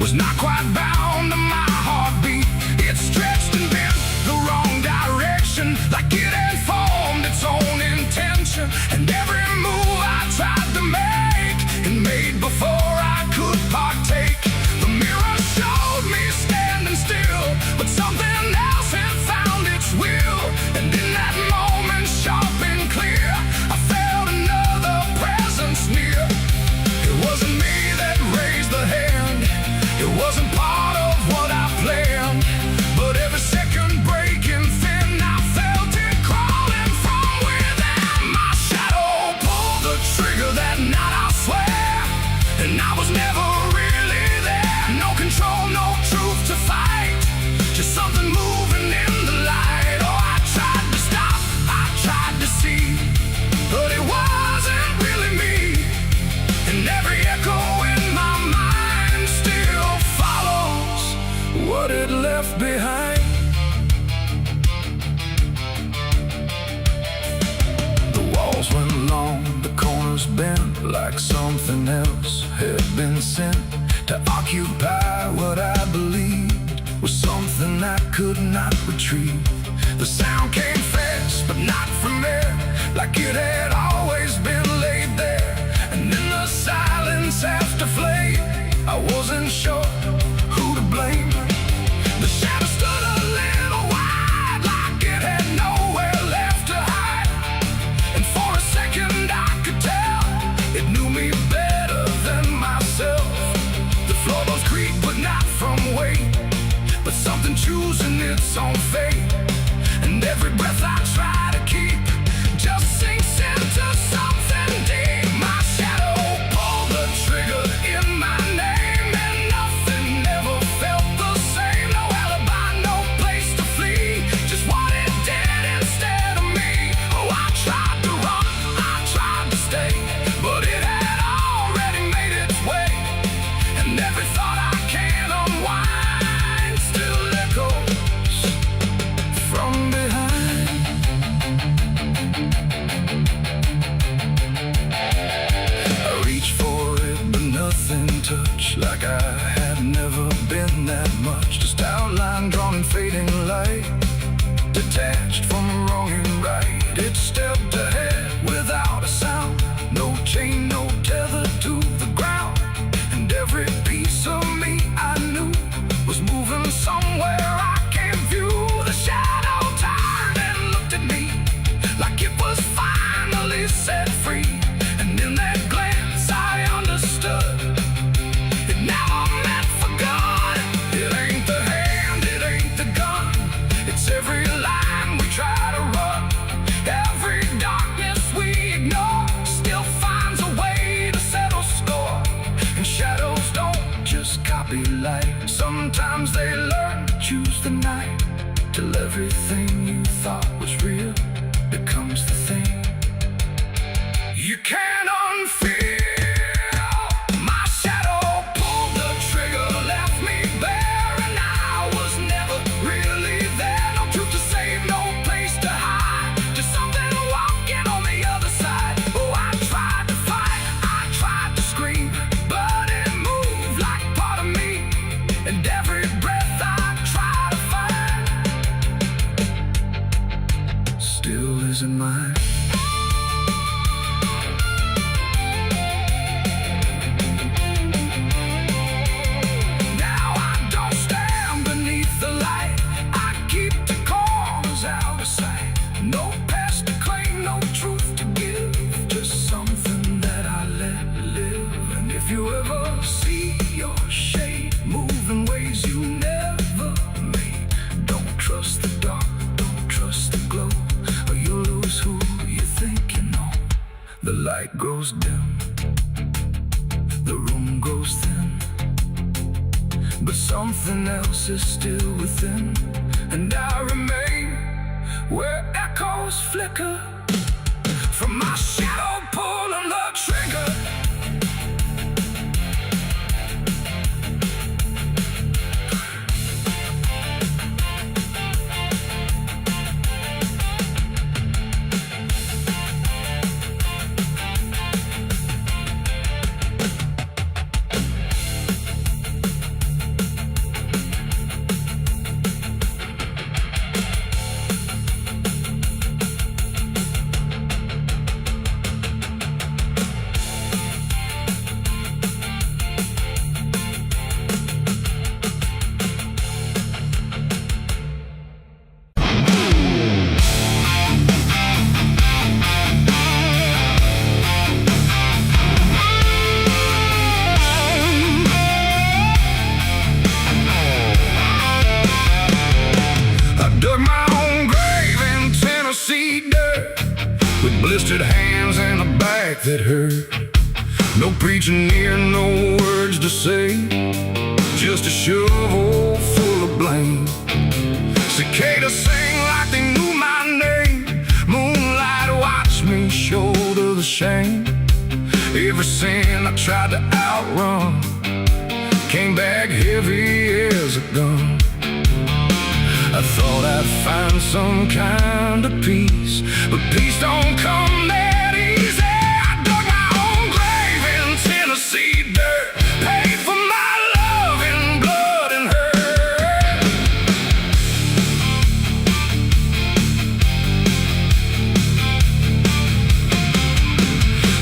was not quite bound to my heartbeat. It stretched and bent the wrong direction, like it had formed its own intention. And every move I tried to make, and made before I could partake. The mirror showed me standing still, but something else had found its will. And in that moment, sharp and clear, I felt another presence near. It wasn't me that raised the hand, it wasn't part of what I planned. But every second breaking thin, I felt it crawling from within. My shadow pulled the trigger that night, I swear, and I was never really there. No control, no truth to fight, just something moving in the light. Oh, I tried to stop, I tried to see, but it wasn't really me. And every echo in my mind still follows what it left behind. The walls went long, the corners bent, like something else had been sent to occupy what I believed was something I could not retrieve. The sound came fast, but not from there, like it had always been laid there. And in the silence after flame, I wasn't sure who to blame. The shadow stood a little wide, like it had nowhere left to hide. And for a second I could tell it knew me better than myself. The floorboards creaked, but not from weight, but something choosing its own fate. And every breath I try to keep just sinks into something deep. My shadow pulled the trigger in my name, and nothing ever felt the same. No alibi, no place to flee, just what it did instead of me. Oh, I tried to run, I tried to stay, but it had already made its way. And every thought I can't unwind still echoes from behind. I reached for it, but nothing touched, like I had never been that much. Just outline drawn in fading light, detached from wrong and right. It stepped ahead without a sound, no chain, no tether to the ground. And every piece of me I knew was moving somewhere I can't view. The shadow turned and looked at me, like it was finally set free. And in that glance I understood it never meant for good. It ain't the hand, it ain't the gun, it's every line we try to run. Every darkness we ignore still finds a way to settle score. And shadows don't just copy light, sometimes they learn to choose the night, till everything you thought was real becomes the thing you can't unfeel. My shadow pulled the trigger, left me bare, and I was never really there. No truth to save, no place to hide, just something walking on the other side. Oh, I tried to fight, I tried to scream, but it moved like part of me. And every breath I try to find still isn't mine. Now I don't stand beneath the light, I keep the corners out of sight. No past to claim, no truth to give, just something that I let live. And if you ever see your shade move in ways you never made, don't trust the dark, don't trust the glow, or you'll lose who you think you know. The light grows dim, Something else is still within, and I remain where echoes flicker from my shadow pulling the trigger. Blistered hands and a back that hurt. No preaching near, no words to say, just a shovel full of blame. Cicadas sing like they knew my name. Moonlight watched me shoulder the shame. Every sin I tried to outrun came back heavy as a gun. I thought I'd find some kind of peace, but peace don't come that easy. I dug my own grave in Tennessee dirt, paid for my love in blood and hurt.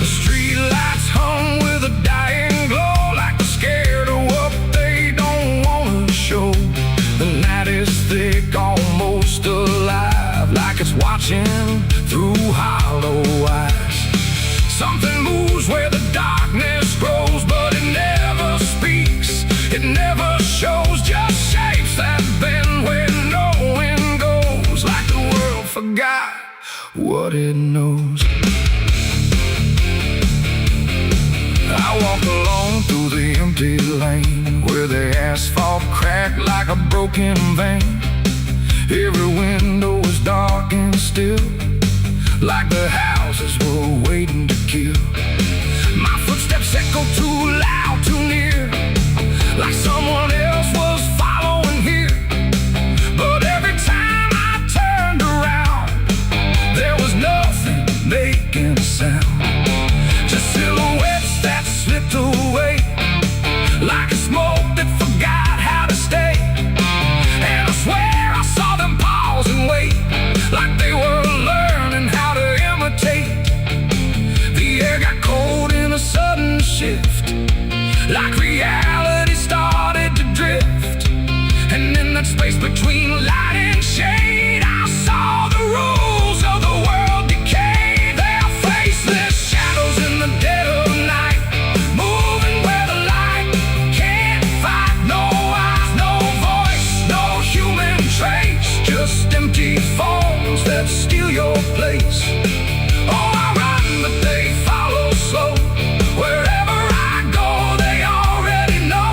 The street lights hung with a dying glow, like they're scared of what they don't want to show. The night is thick, almost alive, like it's watching through hollow eyes. Something moves where the darkness grows, but it never speaks, it never shows, just shapes that bend where no wind goes, like the world forgot what it knows. I walk alone through the empty lane, where the asphalt cracked like a broken vein. Every window was dark and still, like the houses were waiting to kill. My footsteps echo too loud, too near, like someone else was following here. But every time I turned around, there was nothing making a sound, just silhouettes that slipped away, like a smoke that forgot how to stay. And I swear I saw them pause and wait, like they were learning how to imitate. The air got cold in a sudden shift, like reality started to drift. And in that space between light and shade, I saw the rules of the world decay. Their faceless shadows in the dead of night, moving where the light can't fight. No eyes, no voice, no human trace, just empty forms that steal your place. Oh, I run, but they follow slow. Wherever I go, they already know.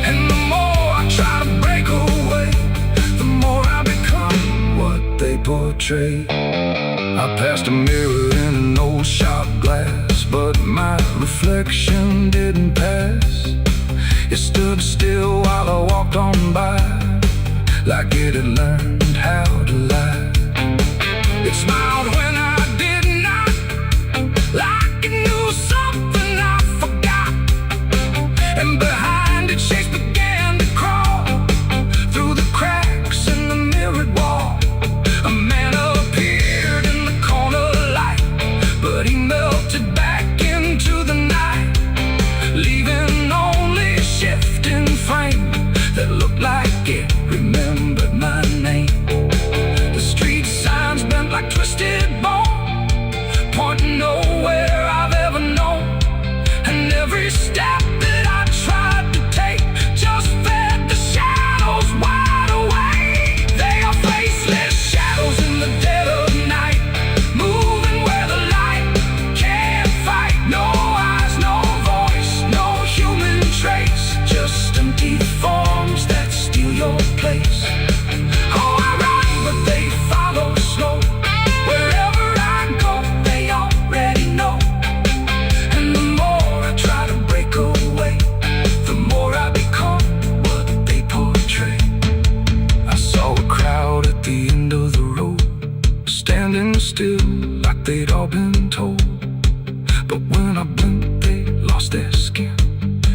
And the more I try to break away, the more I become what they portray. I passed a mirror in an old shot glass, but my reflection didn't pass. It stood still while I walked on by, like it had learned how to lie. It smiled when I did not, like it knew something I forgot. And behind it, shapes began to crawl through the cracks in the mirrored wall. A man appeared in the corner light, but he melted back into the night, leaving only a shifting frame that looked like it remembered my name. The street signs bent like twisted they'd all been told. But when I blinked, they lost their skin,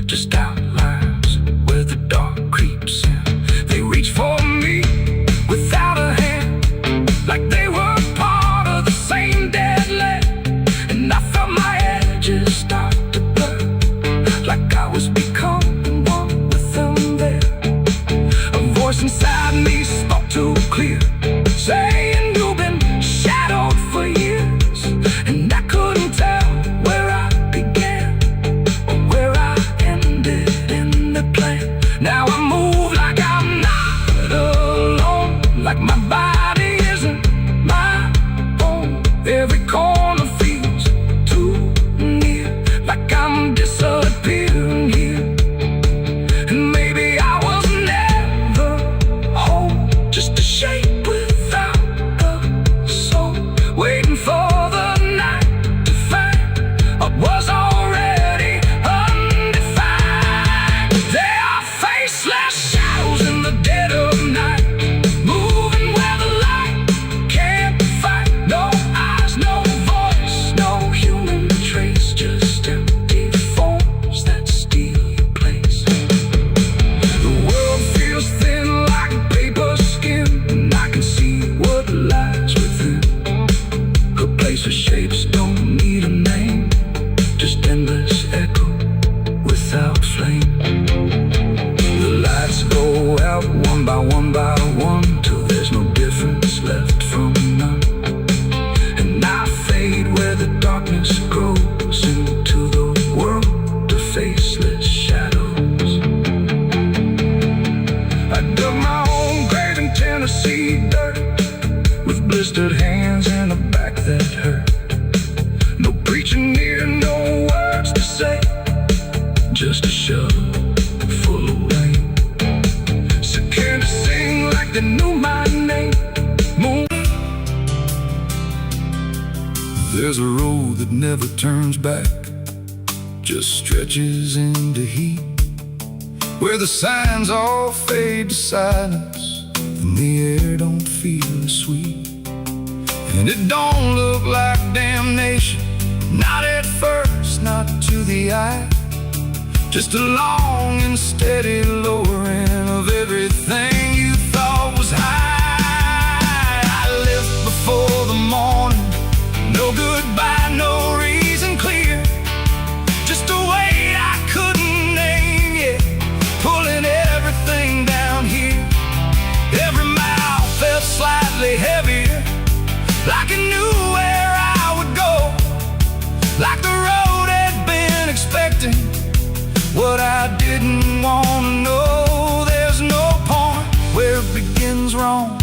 just outlines where the dark creeps in. They reach for me without a hand, like they were part of the same dead land. And I felt my edges start to blur, like I was becoming one with them there. A voice inside me spoke too clear, saying you've been shadowed for years. And I couldn't tell where I began or where I ended in the plan. Now I move like I'm not alone, like my body isn't my own. Every corner feels too near, like I'm disappearing here. And maybe I was never whole, just a shape without a soul, waiting for the night to find what was already undefined. They are faceless shadows in the dead of night, moving where the light can't fight. No eyes, no voice, no human trace, just empty forms that steal your place. The world feels thin like paper skin, and I can see what lies within. A place where shapes don't need a name, just endless echo without flame. The lights go out one by one, till there's no difference left from none. And I fade where the darkness grows into the world of faceless shadows. I dug my own grave in Tennessee dirt, with blistered hands and a back that hurt. No preaching near, no words to say, just a shovel full of rain. Scared to sing like they knew my name. Moon. There's a road that never turns back, just stretches into heat, where the signs all fade to silence and the air don't feel as sweet. And it don't look like damnation, not at first, not to the eye, just a long and steady lowering of everything you thought was high. I left before the morning, no goodbye, no reason clear, just a weight I couldn't name yet, pulling everything down here. Every mile felt slightly heavier, like I knew where I would go, like the road had been expecting what I didn't want to know. There's no point where it begins wrong,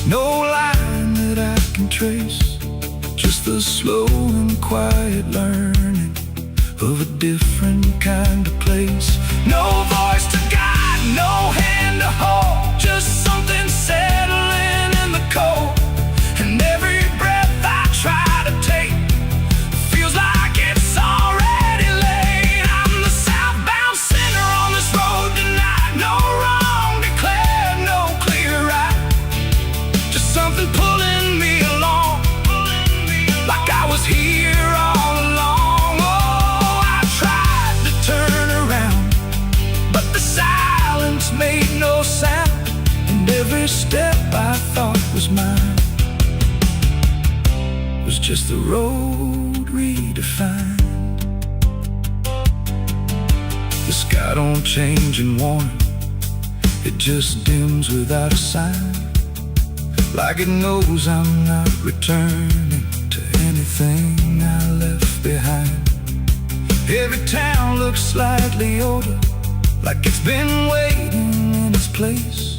no line that I can trace, just the slow and quiet learning of a different kind of place. No voice to guide, no hand to hold, just something settling in the cold. And every breath I try to take feels like it's already late. I'm the southbound sinner on this road tonight, no wrong declared, no clear right, just something pulling me along, like I was here all along. Oh, I tried to turn around, but the silence made no sound, and every step I thought was mine was just the road redefined. The sky don't change in warning, it just dims without a sign, like it knows I'm not returning to anything I left behind. Every town looks slightly older, like it's been waiting in its place,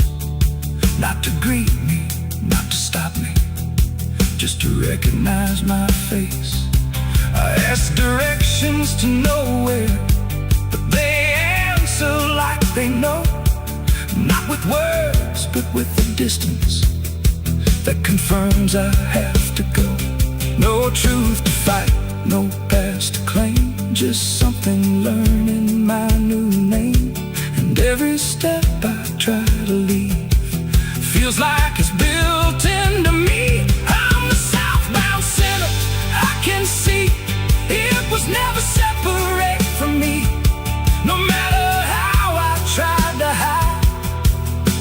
not to greet me, not to stop me, just to recognize my face. I ask directions to nowhere, but they answer like they know, not with words, but with the distance that confirms I have to go. No truth to fight, no past to claim, just something learning my new name. And every step I try to leave feels like it's built into me. I'm the southbound sinner was never separate from me. No matter how I tried to hide,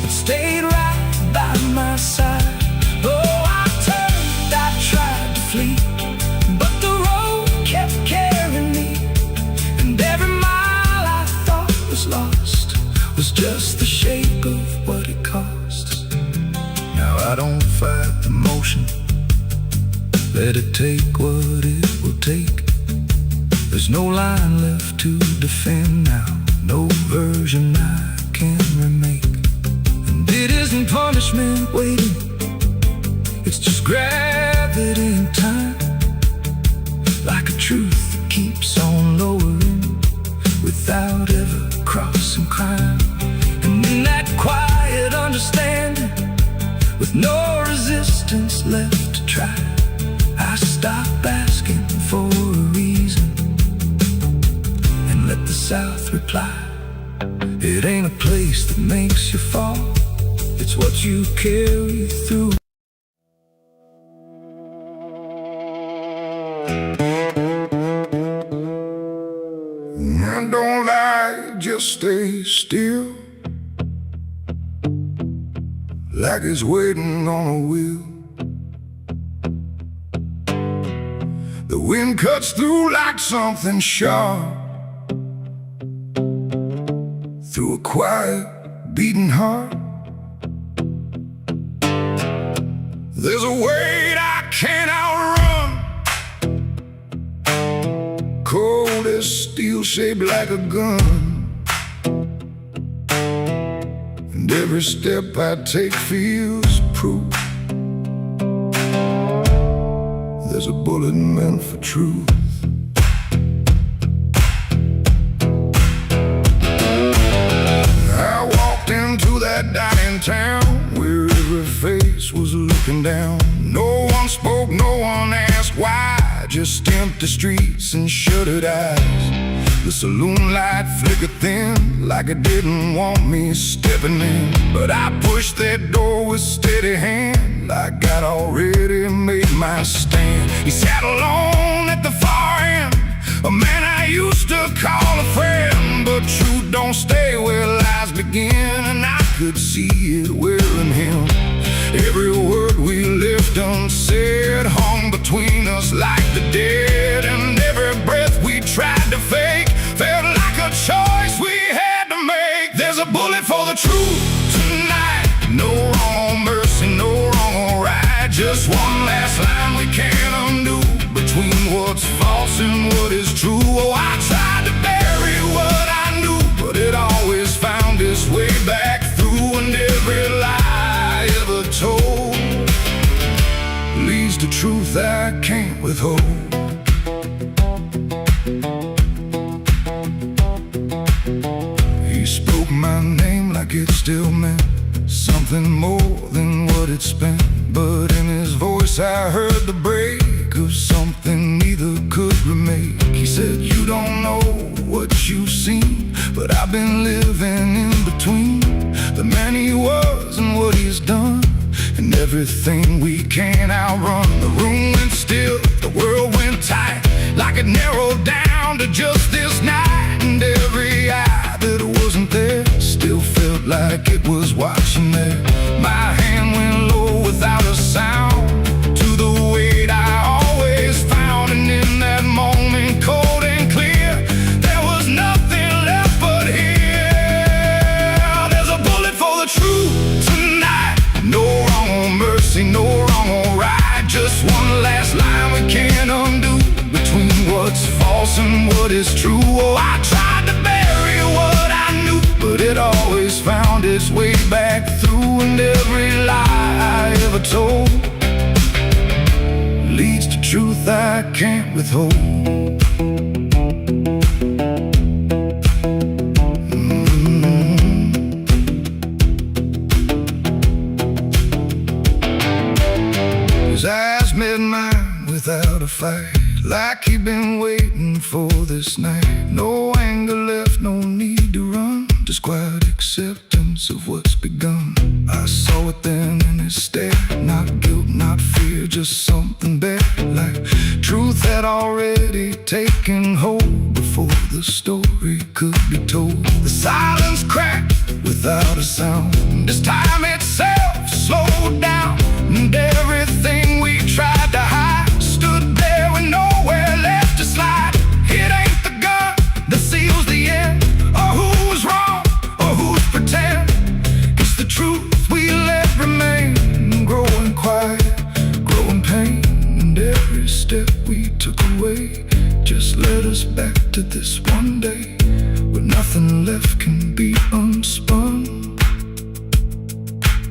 it stayed right by my side. Oh, I turned, I tried to flee, but the road kept carrying me. And every mile I thought was lost was just the shape of what it costs. Now I don't fight the motion, let it take what it will take. There's no line left to defend now, no version I can remake. And it isn't punishment waiting, it's just gravity in time, like a truth that keeps on lowering without ever crossing crime. And in that quiet understanding, with no resistance left to try, I stop asking for a reason and let the South reply. It ain't a place that makes you fall, it's what you carry through. Don't lie, just stay still, like it's waiting on a wheel. The wind cuts through like something sharp, through a quiet, beating heart. There's a weight I can't outrun, cold as steel, shaped like a gun. And every step I take feels proof there's a bullet meant for truth. I walked into that dining town where every face was looking down. No one spoke, no one asked why, just empty streets and shuttered eyes. The saloon light flickered thin, like it didn't want me stepping in. But I pushed that door with steady hand, like I'd already made my stand. He sat alone at the far end, a man I used to call a friend. But truth don't stay where lies begin, and I could see it wearing him. Every word we left unsaid hung between us like the dead. And every breath we tried to fake felt like a choice we had to make. There's a bullet for the truth tonight, no wrong or mercy, no wrong or right. Just one last line we can't undo, between what's false and what is true. Oh, I tried to bury what I knew, but it always found its way back through. And every lie ever told leads to truth I can't withhold. He spoke my name like it still meant something more than what it spent. But in his voice I heard the break of something neither could remake. He said, you don't know what you've seen, but I've been living in between the man he was and what he's done, and everything we can't outrun. The room went still, the world went tight, like it narrowed down to just this night. And every eye that wasn't there still felt like it was watching there. My hand went low without a sound to the weight I always found. And in that moment, cold and clear, there was nothing left but here. There's a bullet for the truth tonight, no wrong or mercy, no wrong or right. Just one last line we can't undo, between what's false and what is true. Oh, I tried to bury what I knew, but it always found its way back through. And every lie I ever told leads to truth I can't withhold. His eyes met mine without a fight, like he'd been waiting for this night. No anger left, no need to run, just quiet acceptance of what's begun. I saw it then in his stare, not guilt, not fear, just something better, like truth had already taken hold before the story could be told. The silence cracked without a sound as time itself slowed down, and everything we tried to hide stood there with nowhere left to slide. It ain't the gun that seals the end, or who's wrong, or who's pretend. It's the truth we let remain, growing quiet, growing pain. And every step we took away just led us back to this one day, where nothing left can be unspun,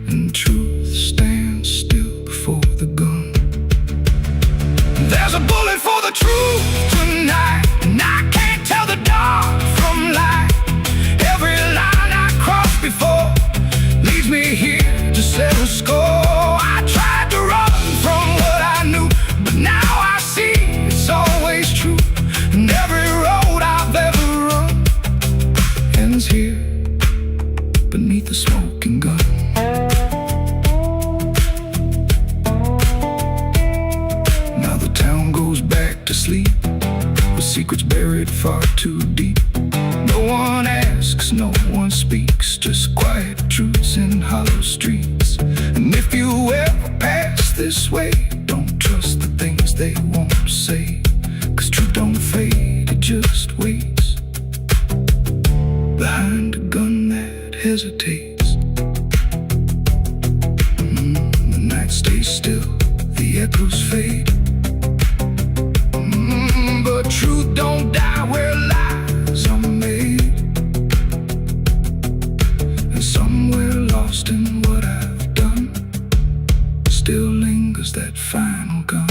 and truth stands still before the gun. There's a bullet for the truth tonight, and I can't tell the dark from light. Every line I crossed before leads me here to settle score. I tried to run from what I knew, but now I see it's always true. And every road I've ever run ends here beneath the smoking gun. Now the town goes back to sleep, with secrets buried far too deep. No one asks, no one speaks, just quiet truths in hollow streets. And if you ever pass this way, don't trust the things they won't say, 'cause truth don't fade, it just waits behind a gun that hesitates. The night stays still, the echoes fade. But truth don't die where lies are made. And somewhere lost in what I've done still lingers that final gun.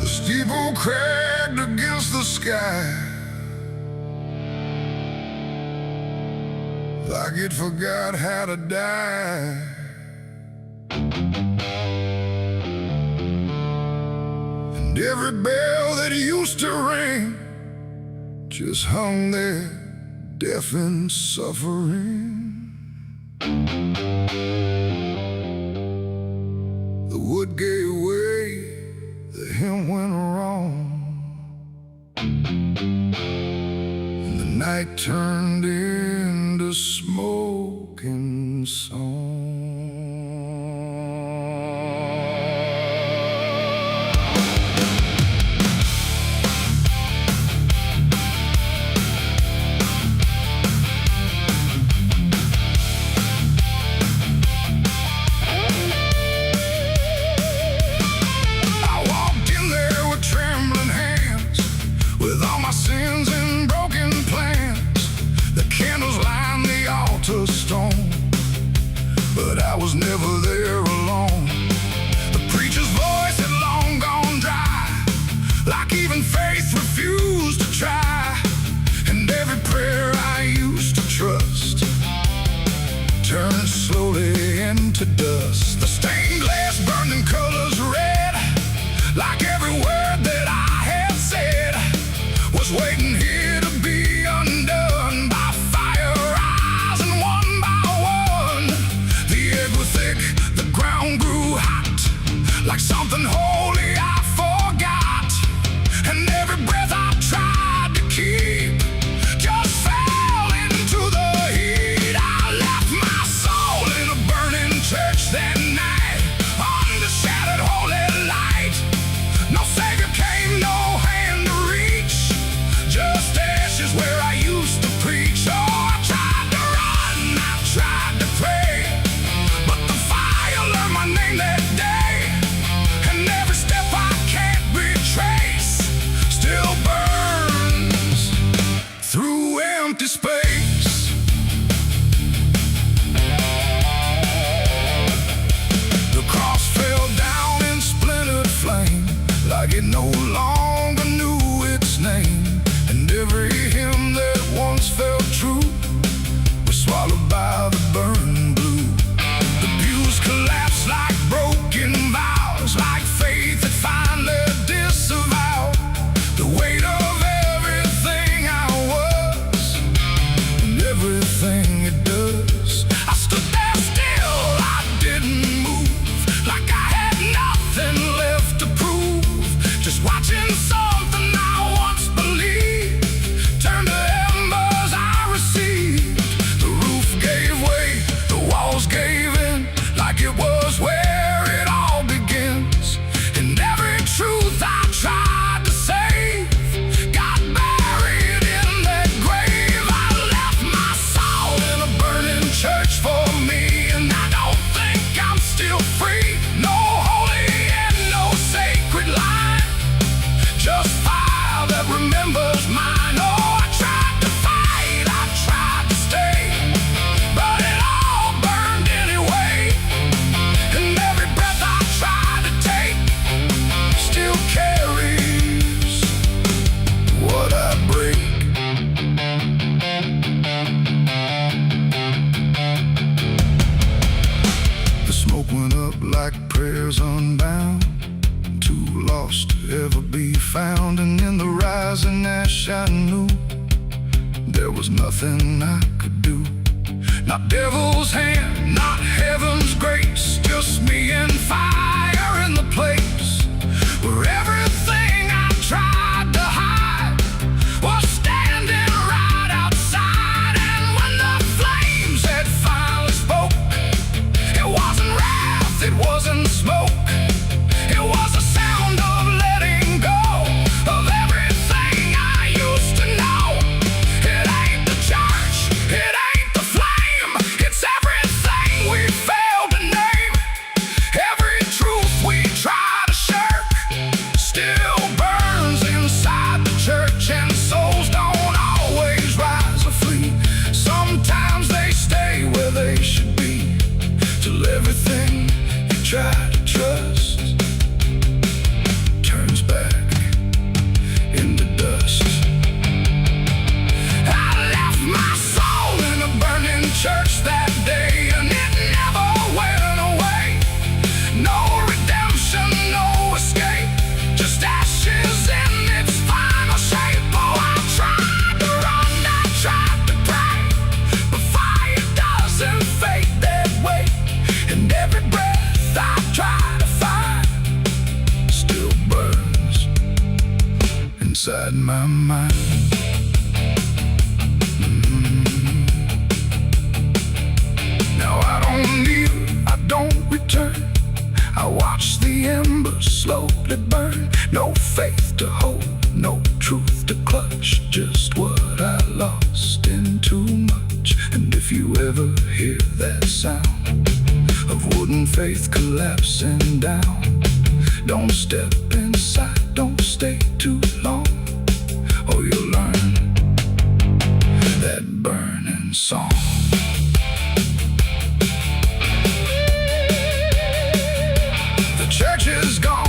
The steeple cracked against the sky, like it forgot how to die. And every bell that used to ring just hung there, deaf and suffering. The wood gave way, the hymn went wrong, and the night turned into smoking song. Sins and broken plans, the candles line the altar stone, but I was never there alone. The preacher's voice had long gone dry, like even faith refused to try. And every prayer I used to trust turned slowly into dust. The stained glass burned in colors red, like every word that I had said was waiting here to be undone by fire rising one by one. The air grew thick, the ground grew hot, like something holy I forgot. And every breath I tried to keep just fell into the heat. I left my soul in a burning church that night, under shattered holy light. No savior came, no hand to reach, just ashes where I used to preach. Oh, I tried to run, I tried to pray, but the fire learned my name that day. And every step I The smoke went up like prayers unbound, too lost to ever be found. And in the rising ash I knew there was nothing I could do. Not devil's hand, not heaven's grace, just me and fire in the place where everything I tried to hide was standing right outside. And when the flames had finally spoke, it wasn't wrath, it wasn't smoke, it was the sound of letting go of everything I used to know. It ain't the church, it ain't the flame, it's everything we failed to name. Every truth we try to shirk still burns inside the church, and souls don't always rise or flee. Sometimes they stay where they should be, till everything you try to trust turns back into dust. I left my soul in a burning church that day, and it never went away. No redemption, no escape, just ashes in its final shape. Oh, I tried to run, I tried to pray, but fire doesn't fade that way. And every breath I try to find still burns inside my mind. Now I don't kneel, I don't return, I watch the embers slowly burn. No faith to hold, no truth to clutch, just what I lost in too much. And if you ever hear that sound of wooden faith collapsing down, don't step inside, don't stay too long, or you'll learn that burning song. The church is gone,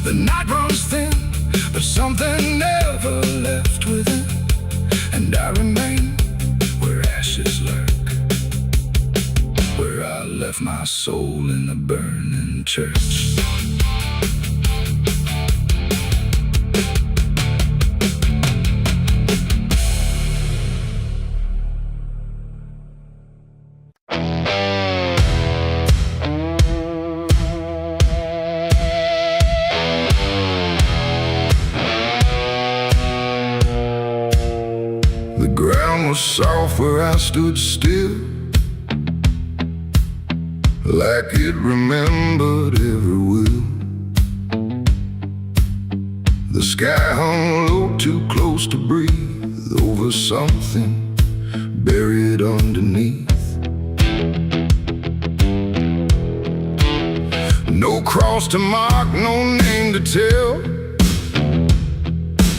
the night runs thin, but something never left within. And I remain where ashes lurk, where I left my soul in a burning church. The ground was soft where I stood still, like it remembered every will. The sky hung low, too close to breathe, over something buried underneath. No cross to mark, no name to tell,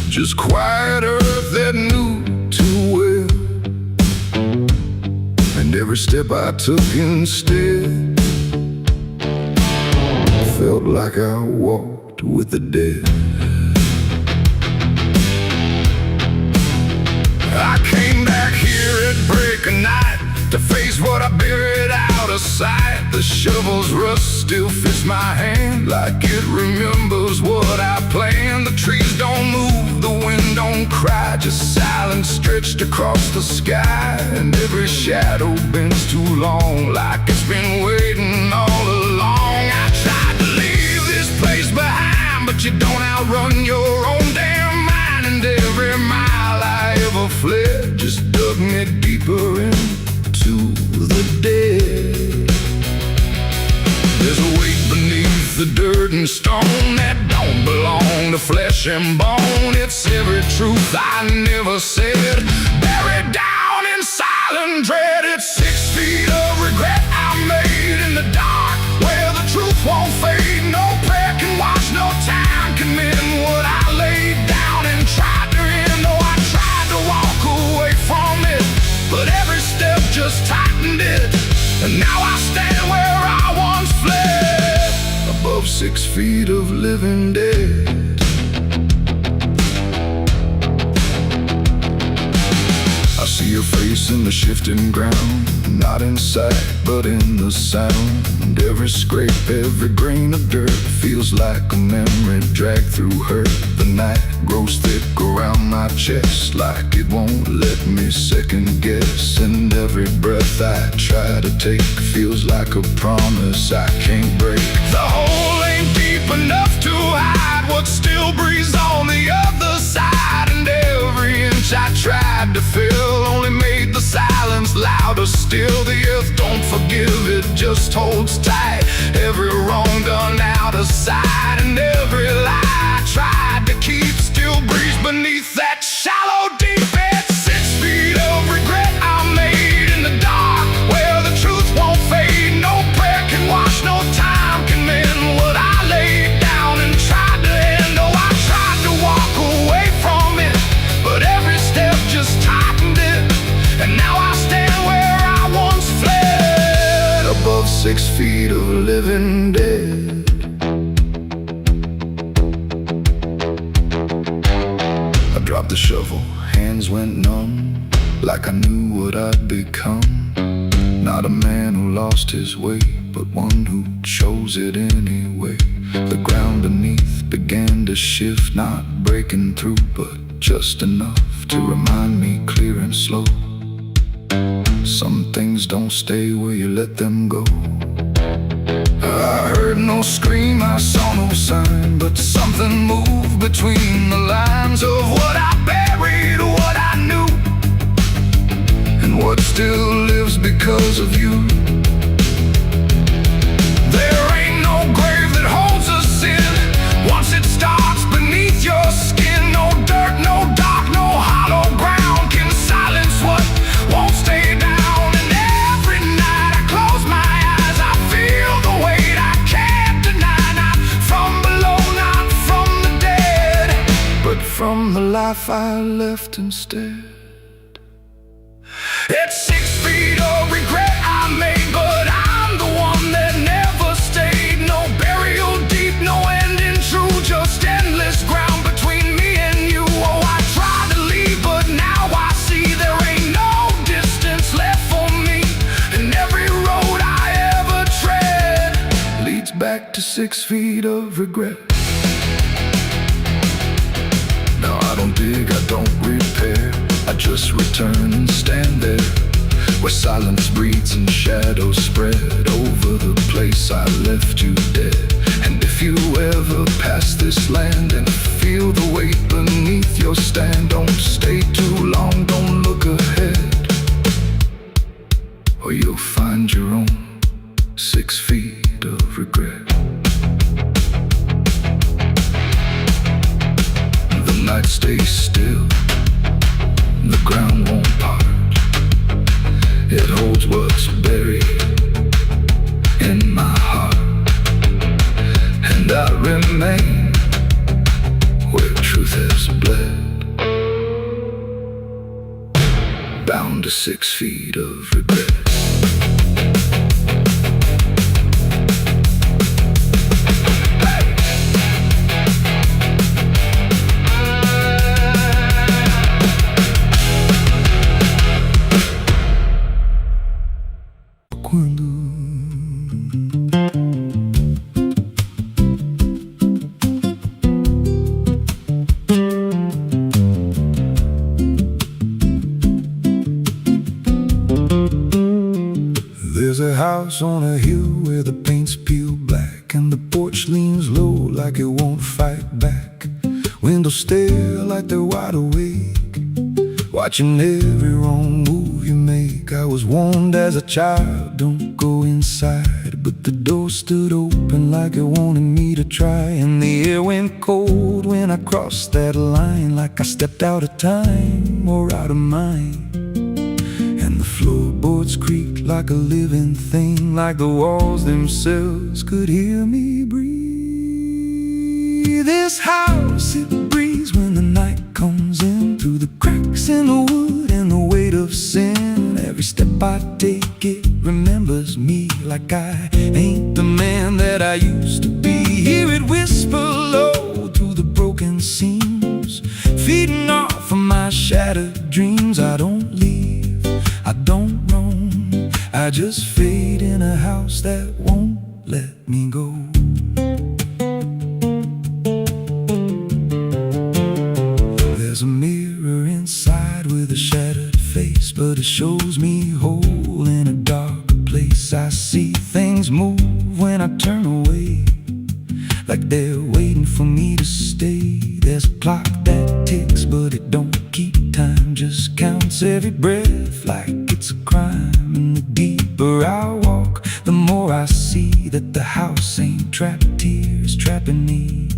just quiet earth that knew too well. And every step I took instead felt like I walked with the dead. I came back here at break of night to face what I buried out of sight. The shovel's rust still fits my hand like it remembers what I planned. The trees don't move, the wind don't cry, just silence stretched across the sky. And every shadow bends too long, like it's been waiting all along. I tried to leave this place behind, but you don't outrun your own damn mind. And every mile I ever fled just dug me deeper into the dead. There's a weight beneath the dirt and stone that don't belong to flesh and bone. It's every truth I never said, buried down in silent dread. It's 6 feet of regret I made in the dark, where the truth won't fade. No prayer can wash, no time can mend what I laid down and tried to end. Oh, I tried to walk away from it, but every step just tightened it. And now I stand where I once fled, above 6 feet of living dead. I see your face footprints in the shifting ground, not in sight, but in the sound. Every scrape, every grain of dirt feels like a memory dragged through hurt. The night grows thick around my chest, like it won't let me second guess. And every breath I try to take feels like a promise I can't break. The hole ain't deep enough to hide what still breathes on the other side. And every inch I tried to fill only made the silence louder still. The earth don't forgive, it just holds tight. Every wrong done out of sight, and every lie I tried to keep still breathes beneath that shallow deep bed. 6 feet of regret I made in the dark, where the truth won't fade. No prayer can wash, no time can mend what I laid down and tried to end. Oh, I tried to walk away from it, but every step just tightened it. And now I stand where I once fled, above 6 feet of living dead. I dropped the shovel, hands went numb, like I knew what I'd become. Not a man who lost his way, but one who chose it anyway. The ground beneath began to shift, not breaking through, but just enough to remind me clear and slow. Some things don't stay where you let them go. I heard no scream, I saw no sign, but something moved between the lines of what I buried, what I knew, and what still lives because of you. There ain't no grave that holds us in once it starts beneath your skin. No dirt, no dark, no hollow ground can silence what won't stay down. And every night I close my eyes, I feel the weight I can't deny. Not from below, not from the dead, but from the life I left instead. It's 6 feet of regret I made, but I'm the one that never stayed. No burial deep, no ending true, just endless ground between me and you. Oh, I tried to leave, but now I see there ain't no distance left for me. And every road I ever tread leads back to 6 feet of regret. Now I don't dig, I don't repair, I just return and stand there, where silence breathes and shadows spread over the place I left you dead. And if you ever pass this land and feel the weight beneath your stand, don't stay too long, don't look ahead, or you'll find your own 6 feet of regret. The night stays still, the ground won't part. It holds what's buried in my heart, and I remain where truth has bled, bound to 6 feet of regret. There's a house on a hill where the paint's peeled black, and the porch leans low like it won't fight back. Windows stare like they're wide awake, watching every wrong move you make. I was warned as a child, don't go inside, but the door stood open like it wanted me to try. And the air went cold when I crossed that line, like I stepped out of time or out of mind. And the floorboards creaked like a living thing, like the walls themselves could hear me breathe. This house, it breathes when the night comes in, through the cracks in the wood and the weight of sin. Every step I take, it remembers me, like I ain't the man that I used to be. Hear it whisper low through the broken seams, feeding off of my shattered dreams. I don't leave, just fade in a house that won't let me go. There's a mirror inside with a shattered face, but it shows me whole in a dark place. I see things move when I turn away, like they're waiting for me to stay. There's a clock that ticks, but it don't keep time, just counts every breath like it's a crime. And the deeper I walk, the more I see that the house ain't trapped here, it's trapping me.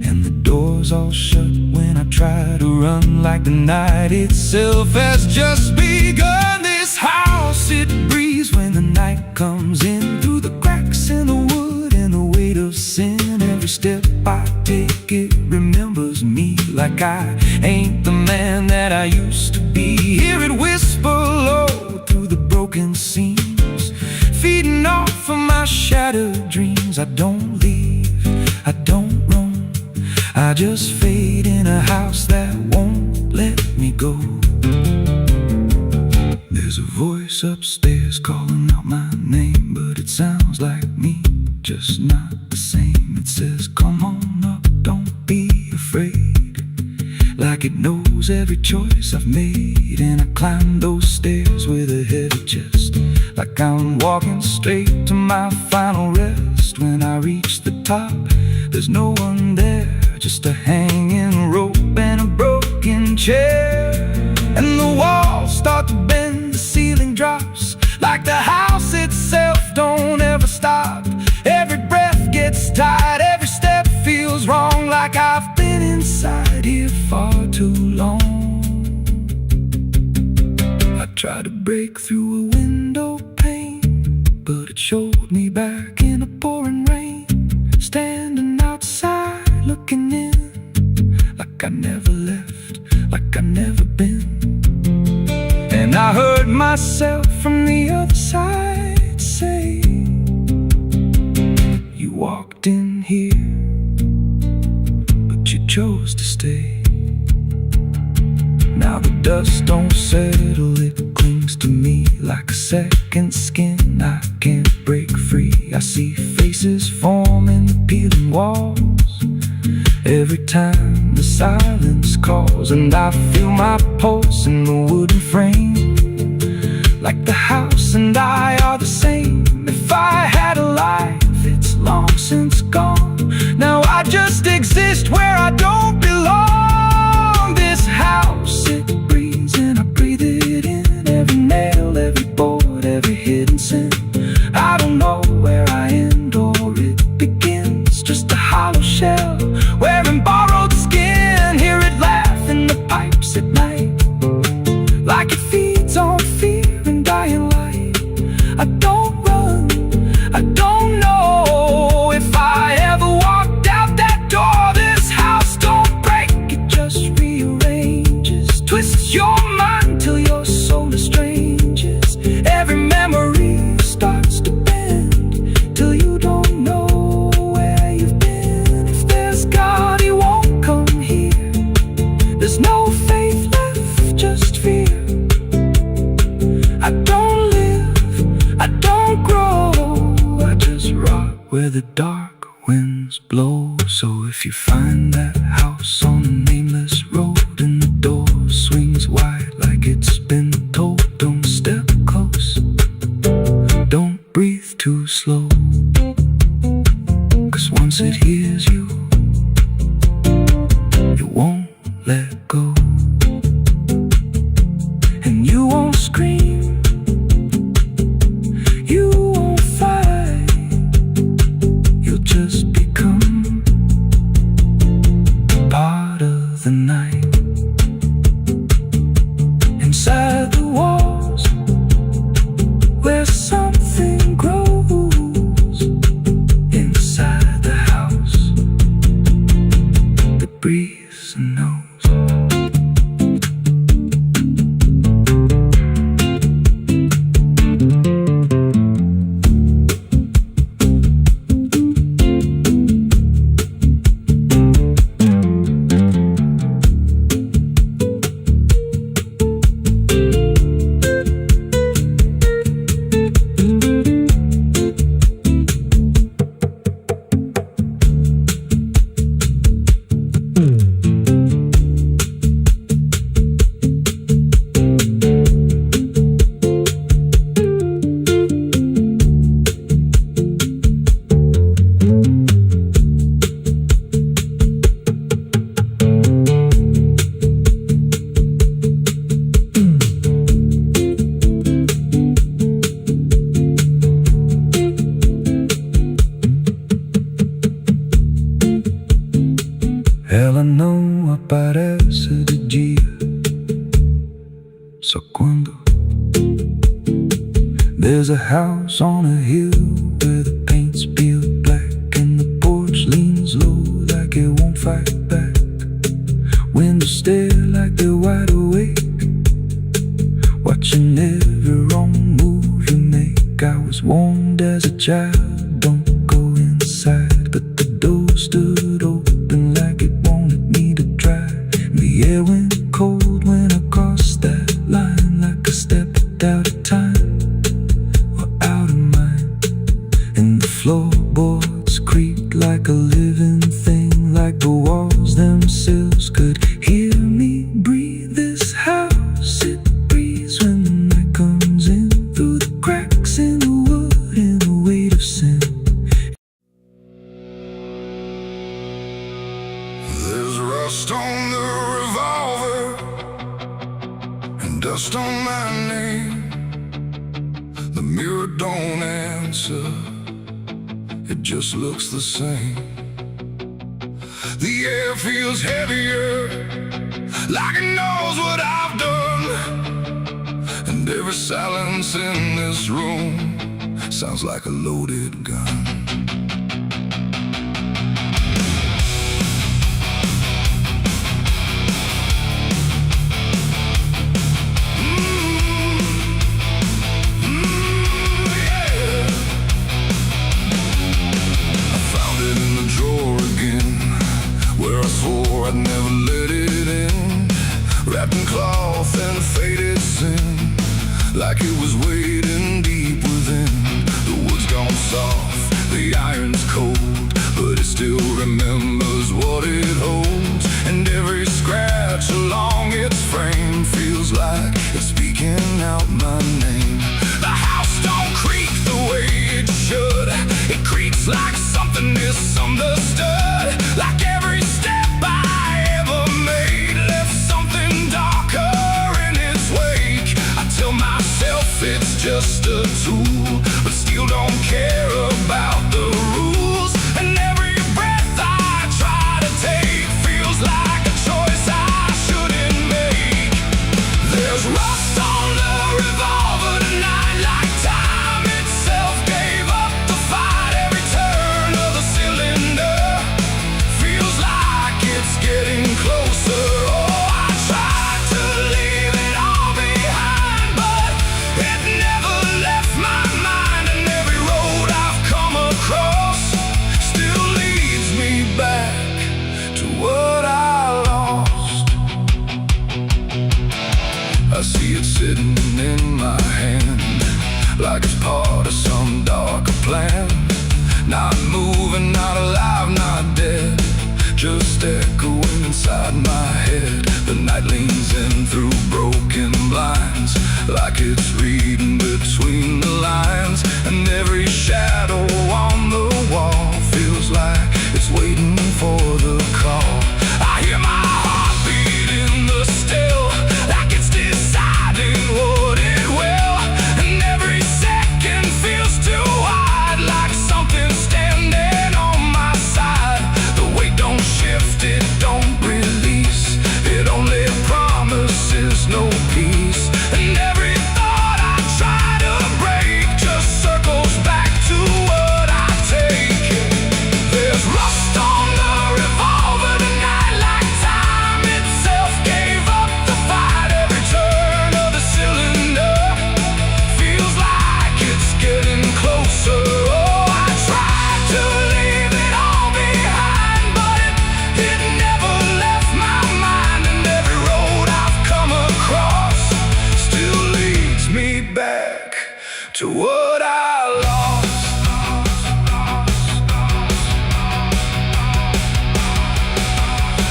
And the doors all shut when I try to run, like the night itself has just begun. This house, it breathes when the night comes in, through the cracks in the wood and the weight of sin. Every step I take, it remembers me, like I ain't the man that I used to be. Hear it whisper low through the broken seams, feeding off of my shattered dreams. I don't leave, I don't roam, I just fade in a house that won't let me go. There's a voice upstairs calling out my name, but it sounds like me, just not the same. It says, come on up, don't be afraid, like it knows every choice I've made. And I climb those stairs with a heavy chest, like I'm walking straight to my final rest. When I reach the top, there's no one there, just a hanging rope and a broken chair. And the walls start to bend, the ceiling drops, like the house itself don't ever stop. Every breath gets tight, every step feels wrong, like I've been inside here far too long. I tried to break through a window pane, but it showed me back in a pouring rain, standing outside looking in, like I never left, like I never been. And I heard myself from the other side say, you walked in here, but you chose to stay. Now the dust don't settle, it clings to me like a second skin. I can't break free. I see faces form in the peeling walls every time the silence calls. And I feel my pulse in the wooden frame, like the house and I are the same. If I had a life, it's long since gone. Now I just exist where I don't belong. This house, it breathes and I breathe it in, every nail, every board, every hidden sin. I don't know where I end or it begins, just a hollow shell wearing borrowed skin. Hear it laugh in the pipes at night, like it feeds on fear and dying light. I don't run, I don't know if I ever walked out that door. This house don't break, it just rearranges, twists your mind till your soul estranges. Every memory starts to bend till you don't know where you've been. If there's God, he won't come here. There's no faith left, just fear. I don't live, I don't grow, I just rot where the dark winds blow. So if you find that house on a nameless road and the door swings wide like it's been told, don't step close, don't breathe too slow, 'cause once it hears you, it won't let go. And you won't scream, you won't fight, you'll just become part of the night. Inside the walls, where something grows, inside the house that breathes and knows. parece de dia. Só quando there's a house on a hill where the paint's peeled black and the porch leans low like it won't fight back. Windows stare like they're wide awake, watching every wrong move you make. I was warned as a child, don't go inside, but the door stood open like it wanted me to try. The air went cold when I crossed that line, like I stepped out of time or out of mind. And the floorboards creaked like a living thing, like the walls themselves could hear me breathe. This house, it breathes when the night comes in, through the cracks in the wood and the weight of sin. There's rust on the revolver and dust on my name. The mirror don't answer, it just looks the same. The air feels heavier, like it knows what I've done. And every silence in this room sounds like a loaded gun. I'd never let it in, wrapped in cloth and faded sin, like it was waiting deep within. The wood's gone soft, the iron's cold, but it still remembers what it holds. And every scratch along its frame feels like it's speaking out my name. The house don't creak the way it should, it creaks like something misunderstood, like every step I ever made left something darker in its wake. I tell myself it's just a tool, but still don't care about the rules. And every breath I try to take feels like a choice I shouldn't make. There's rust on the revolver tonight, like time itself gave up the fight. Every turn of the cylinder feels like it's getting closer. Oh, I tried to leave it all behind, but it never left my mind. And every road I've come across still leads me back to what I lost. I see it sitting in my hand, like it's part of some darker plan. Not moving, not alive, not dead, just echoing inside my head. The night leans in through broken blinds, like it's reading between the lines. And every shadow on the wall feels like it's waiting for the call. I hear my heartbeat in the still, like it's deciding what it will. And every second feels too wide, like something's standing on my side. The weight don't shift, it don't release, it only promises no peace. And every thought I try to break just circles back to what I take. There's rust on the revolver tonight, like time itself gave up the fight. Every turn of the cylinder feels like it's getting closer. Oh, I tried to leave it all behind, but it never left my mind. And every road I've come across still leads me back to what I lost.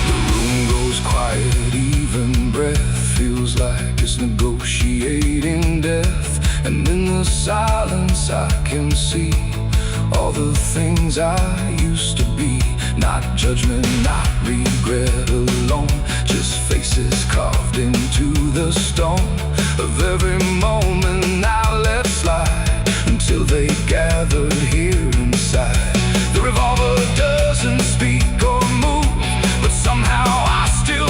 The room goes quiet, even breath feels like it's negotiating death. And in the silence I can see all the things I used to be. Not judgment, not regret alone, just faces carved into the stone of every moment I let slide, until they gathered here inside. The revolver doesn't speak or move, but somehow I still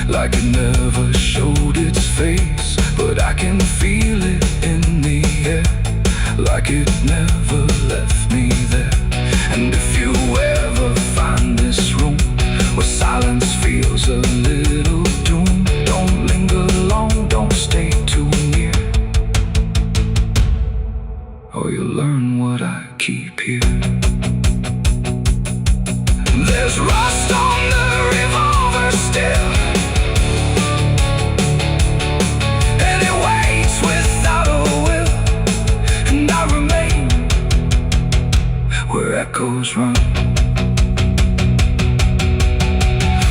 like it never showed its face. But I can feel it in the air, like it never left me there. And if you ever find this room where silence feels a little doom, don't linger long, don't stay too near, or you'll learn what I keep here. There's rust on the revolver still, and it waits without a will, and I remain where echoes run,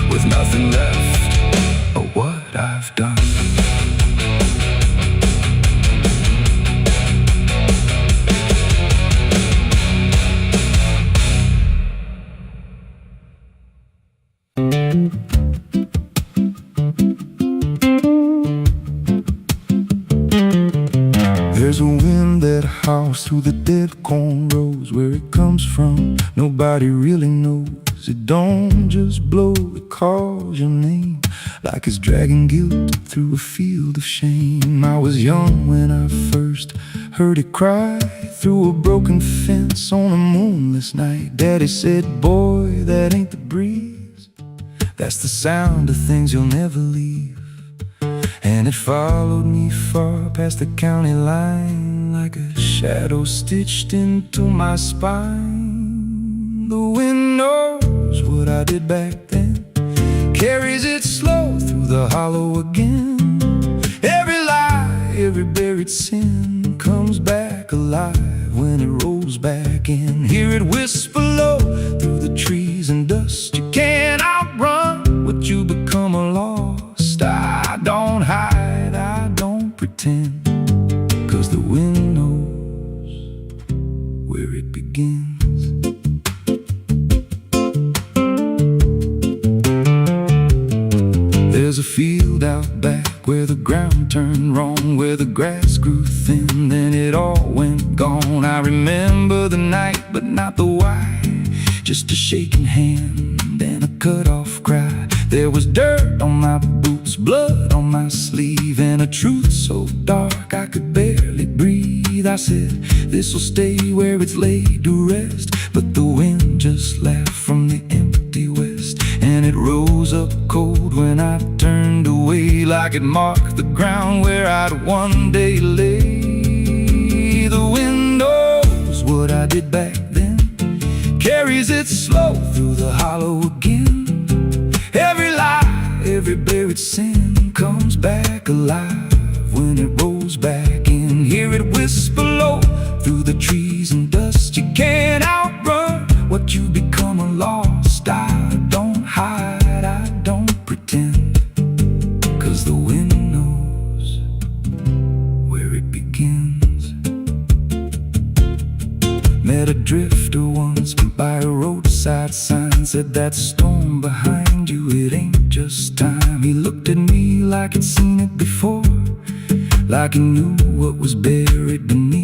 with nothing left of what I've done. There's a wind that howls through the dead corn rows. Where it comes from, nobody really knows. It don't just blow, it calls your name, like it's dragging guilt through a field of shame. I was young when I first heard it cry through a broken fence on a moonless night. Daddy said, boy, that ain't the breeze, that's the sound of things you'll never leave. And it followed me far past the county line, like a shadow stitched into my spine. The wind knows what I did back then, carries it slow through the hollow again. Every lie, every buried sin comes back alive when it rolls back in. Hear it whisper low through the trees and dust. You can't outrun what you become a lost. I don't hide, I don't pretend, 'cause the wind knows where it begins. There's a field out back where the ground turned wrong, where the grass grew thin, then it all went gone. I remember the night, but not the why, just a shaking hand and a cut-off cry. There was dirt on my boots, blood on my sleeve, and a truth so dark I could barely breathe. I said, this'll stay where it's laid to rest, but the wind just laughed from the empty west, and it rose up cold when I turned away, like it marked the ground where I'd one day lay. The wind knows what I did back then, carries it slow through the hollow again. Every lie, every buried sin comes back alive when it rolls back in. Hear it whisper low through the trees and dust. You can't outrun what you become a lost. I don't hide, I don't pretend, 'cause the wind knows where it begins. Met a drifter once by a roadside sign, said that storm behind you, it ain't just time. He looked at me like he'd seen it before, like he knew what was buried beneath.